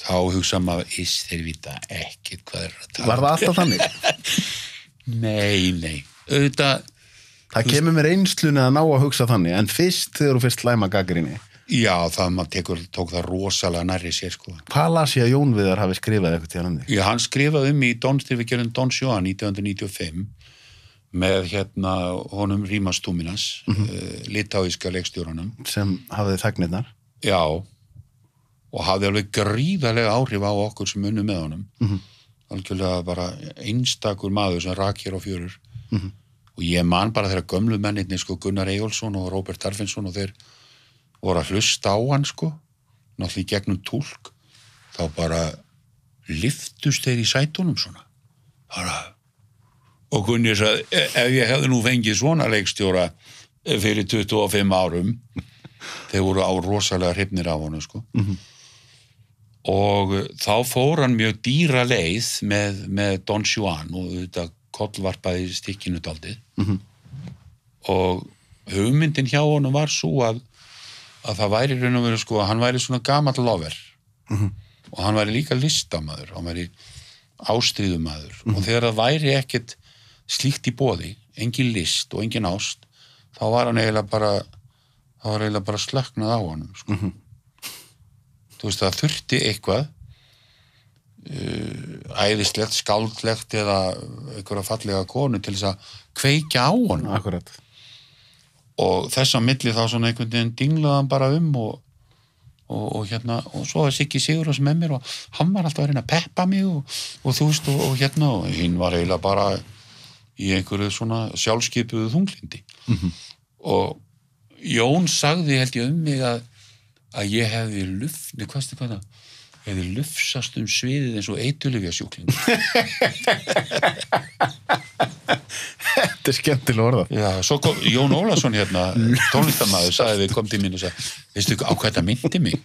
Þá hugsa maður, þeir vita ekkert hvað er að tala. Var það alltaf þannig? Nei. Auðvitað. Það kemur með reynslunni að ná að hugsa þannig, en fyrst þegar þú fyrst slæma gagnrýni. Já, maður tók það rosalega nærri sér, sko. Hvað las ég að Jón Viðar hafi skrifað eitthvað til hann? Já, hann skrifaði í þegar við gerum Don Juan 1995 með honum Rímas Túminas, litáíska leikstjóranum. Sem hafði þegnirnar. Já, og hafði alveg gríðarlega áhrif á okkur sem unnum með honum. Algjörlega bara einstakur maður sem rak hér á fjörur. Og ég man bara þegar gömlu mennirnir, sko, Gunnar Eyjólfsson og Róbert Arfinsson og þeir voru að hlusta á hann, sko, náttúrulega í gegnum túlk, þá bara lyftust þeir í sætunum svona. Og Gunni sagði, ef ég hefði nú fengið svona leikstjóra fyrir 25 árum, þeir voru á rosalega hrifnir af honum, sko. Og þá fór hann mjög dýra leið með Don Juan og þetta kollvarpaði stikkinu daldið. Og hugmyndin hjá honum var svo að það væri raun og veru, sko, hann væri svona gamall lover og hann væri líka listamaður, hann væri ástríðumaður og þegar það væri ekkert slíkt í boði, engin list og engin ást, þá var hann eiginlega bara slöknað á honum, sko. Þú veist, það þurfti eitthvað æðislegt, skáldlegt eða einhverja fallega konu til þess að kveikja á honum. Akkurat. Og þess að milli þá svona einhvern veginn dinglaði hann bara og svo var Siggi Sigurðars með mér og hann var alltaf að reyna að peppa mig og þú veist og hinn var eiginlega bara í einhverju svona sjálfskipuðu þunglindi. Og Jón sagði held ég mig að ég hefði lufni, hvað það? eða lufsast sviðið eins og eitulyfjasjúkling. Þetta skemmtilega orða. Já, svo kom Jón Ólafsson hérna, tónlistarmaður, sagði við kom til mín og sagði, veistu á hvað þetta myndi mig?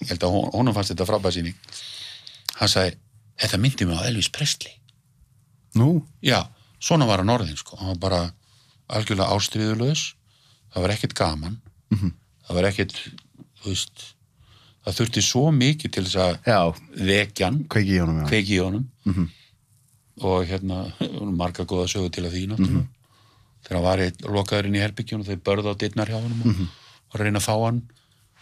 Ég held að honum fannst þetta frábærsýning. Hann sagði, þetta myndi mig á Elvis Presley. Nú? Já, svona var hann orðinn, sko. Hann var bara algjörlega ástríðulaus. Það var ekkert gaman. Það var ekkert, þú veist, það þurfti svo mikið til þess að vekja hann. Kveiki í honum. Og hérna, marga góða sögu til að því, náttúrulega. Þegar hann var lokaður inn í herbyggjónu, þau börðu á dyrnar hjá honum og reyna að fá hann.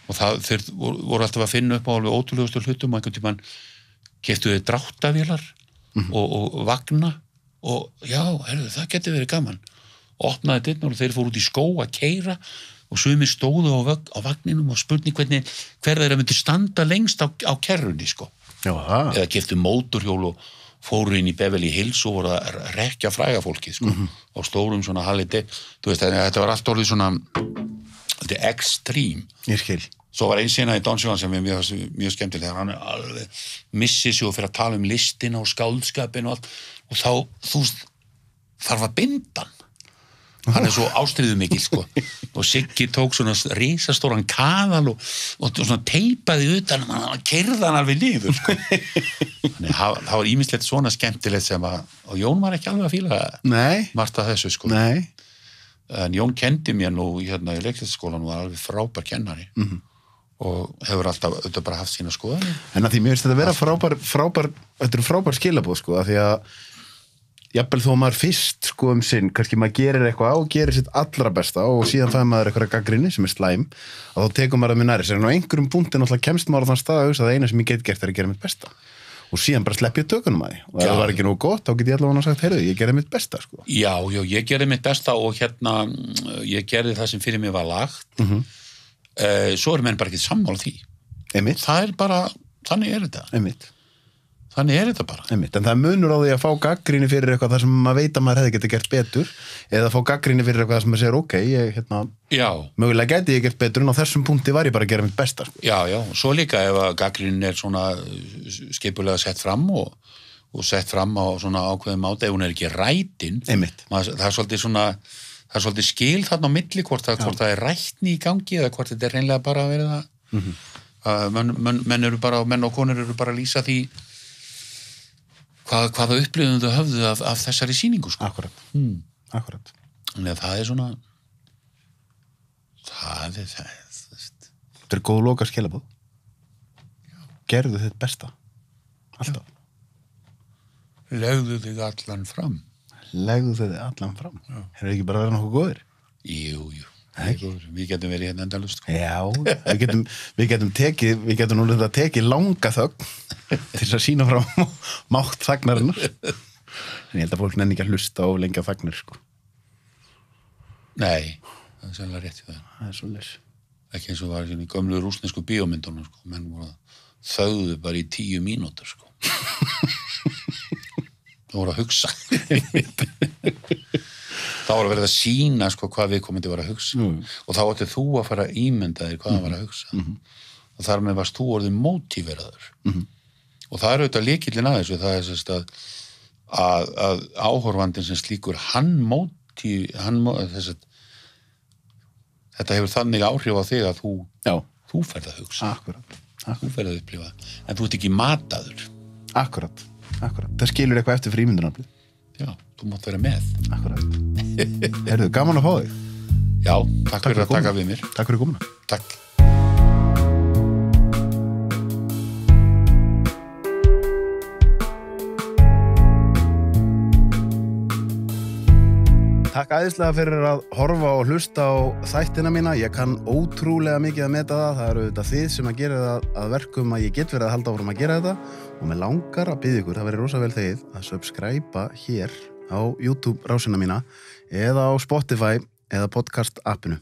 Og þeir voru alltaf að finna upp á alveg ótrúlegustu hlutum og einhvern tímann keyptu þau dráttavélar og vagna og já, það geti verið gaman. Opnaði dyrnar og þeir fóru út í skóg að keyra og sumir stóðu á vagninum og spurning hver þeirra myndi standa lengst á kerrunni, sko. Já, það. Eða keyptu mótorhjól og fóru inn í Beverly Hills og voru að rekja fræga fólkið, sko. Á stórum svona halliti. Þú veist, þetta var allt orðið svona þetta er extreme. Ég skil. Svo var einn sena í Don Juan sem er mjög skemmtileg, hann er alveg missið sig og fyrir að tala um listina og skáldskapin og allt og þá, þú veist, þarf að binda hann. Hann er svo ástríðumikil, sko. Og Siggi tók svona risastóran kaðal og svona teipaði utan hann keyrði hann alveg niður, sko. Þannig það var ýmislegt svona skemmtilegt sem og Jón var ekki alveg að fíla margt af þessu, sko. Nei. En Jón kendi mér nú hérna í leiklistarskólanum og var alveg frábær kennari og hefur alltaf auðvitað bara haft sína skoðanir. En að því mér finnst þetta vera þetta frábær skilabóð, sko, að því að jafnvel þó maður fyrst, sko, sinn, kannski maður gerir eitthvað og gerir sitt allra besta og síðan fæði maður eitthvað gagnrýni sem er slæm, að þá tekur maður það með næri sér en á einhverjum punkti náttúrulega kemst maður á þann stað að hugsa að eina sem ég get gert er að gera mitt besta og síðan bara slepp ég tökunum að því og ef það var ekki nógu gott, þá get ég allavega sagt, heyrðu, ég gerði mitt besta, sko. Já, ég gerði mitt besta og hérna ég gerði það sem fyrir mig var lagt svo menn bara ekki sammála því. Það er bara, þannig er þetta. Þannig er þetta bara. En það er munur á því að fá gagnrýni fyrir eitthvað þar sem maður veit að maður hefði getið gert betur eða fá gagnrýni fyrir eitthvað þar sem maður segir ok, mögulega gæti ég gert betur en á þessum punkti var ég bara að gera mitt besta, sko. Já, svo líka ef að gagnrýnin er svona skipulega sett fram og sett fram á svona ákveðum máta ef hún er ekki rætin. Það er svolítið skil þarna á milli hvort það er rætni í gangi eða hvort þetta er hreinlega bara að vera það menn og konur eru bara að lýsa því hvaða upplifum þau höfðu af þessari sýningu, sko. Akkurat. Þannig að það er svona það Þetta er góð loka skilabóð. Gerðu þitt besta. Alltaf. Legðu þig allan fram. Hefur ekki bara verið nokkuð góðir? Jú. Við getum verið hérna endalaust, sko. Já, við getum nú tekið langa þögn til að sýna frá mátt þagnarinnar. En ég held að fólk nenni ekki að hlusta og lengja þagnir, sko. Nei, það er sannlega rétt í það. Það er svoleiðis. Ekki eins og var í gömlu rússnesku bíómyndunum, sko. Menn voru þögðu bara í 10 mínútur, sko. Það voru að hugsa. Það voru að verið að sýna, sko, hvað viðkomandi var að hugsa og þá átti þú að fara að ímynda þér hvað hann var að hugsa og þar með varst þú orðið mótíveraður og það er auðvitað lykillinn að þessu, það er sérst að áhorfandinn sem slíkur þetta hefur þannig áhrif á þig að þú ferð að hugsa. Akkurat. Þú ferð að upplifa en þú ert ekki mataður. Akkurat. Það skilur eitthvað eftir frímyndunaraflið. Já, þú mátt vera með. Akkurat. Heyrðu, gaman að fá þig. Já, takk fyrir að taka við mér. Takk fyrir komuna. Takk. Takk æðislega fyrir að horfa og hlusta á þættina mína. Ég kann ótrúlega mikið að meta það. Það eru þetta þið sem að gera það að verkum að ég get verið að halda áfram að gera þetta og mig langar að biðja ykkur, það verið rosa vel þegið að subscribe hér á YouTube rásina mína eða á Spotify eða podcast appinu.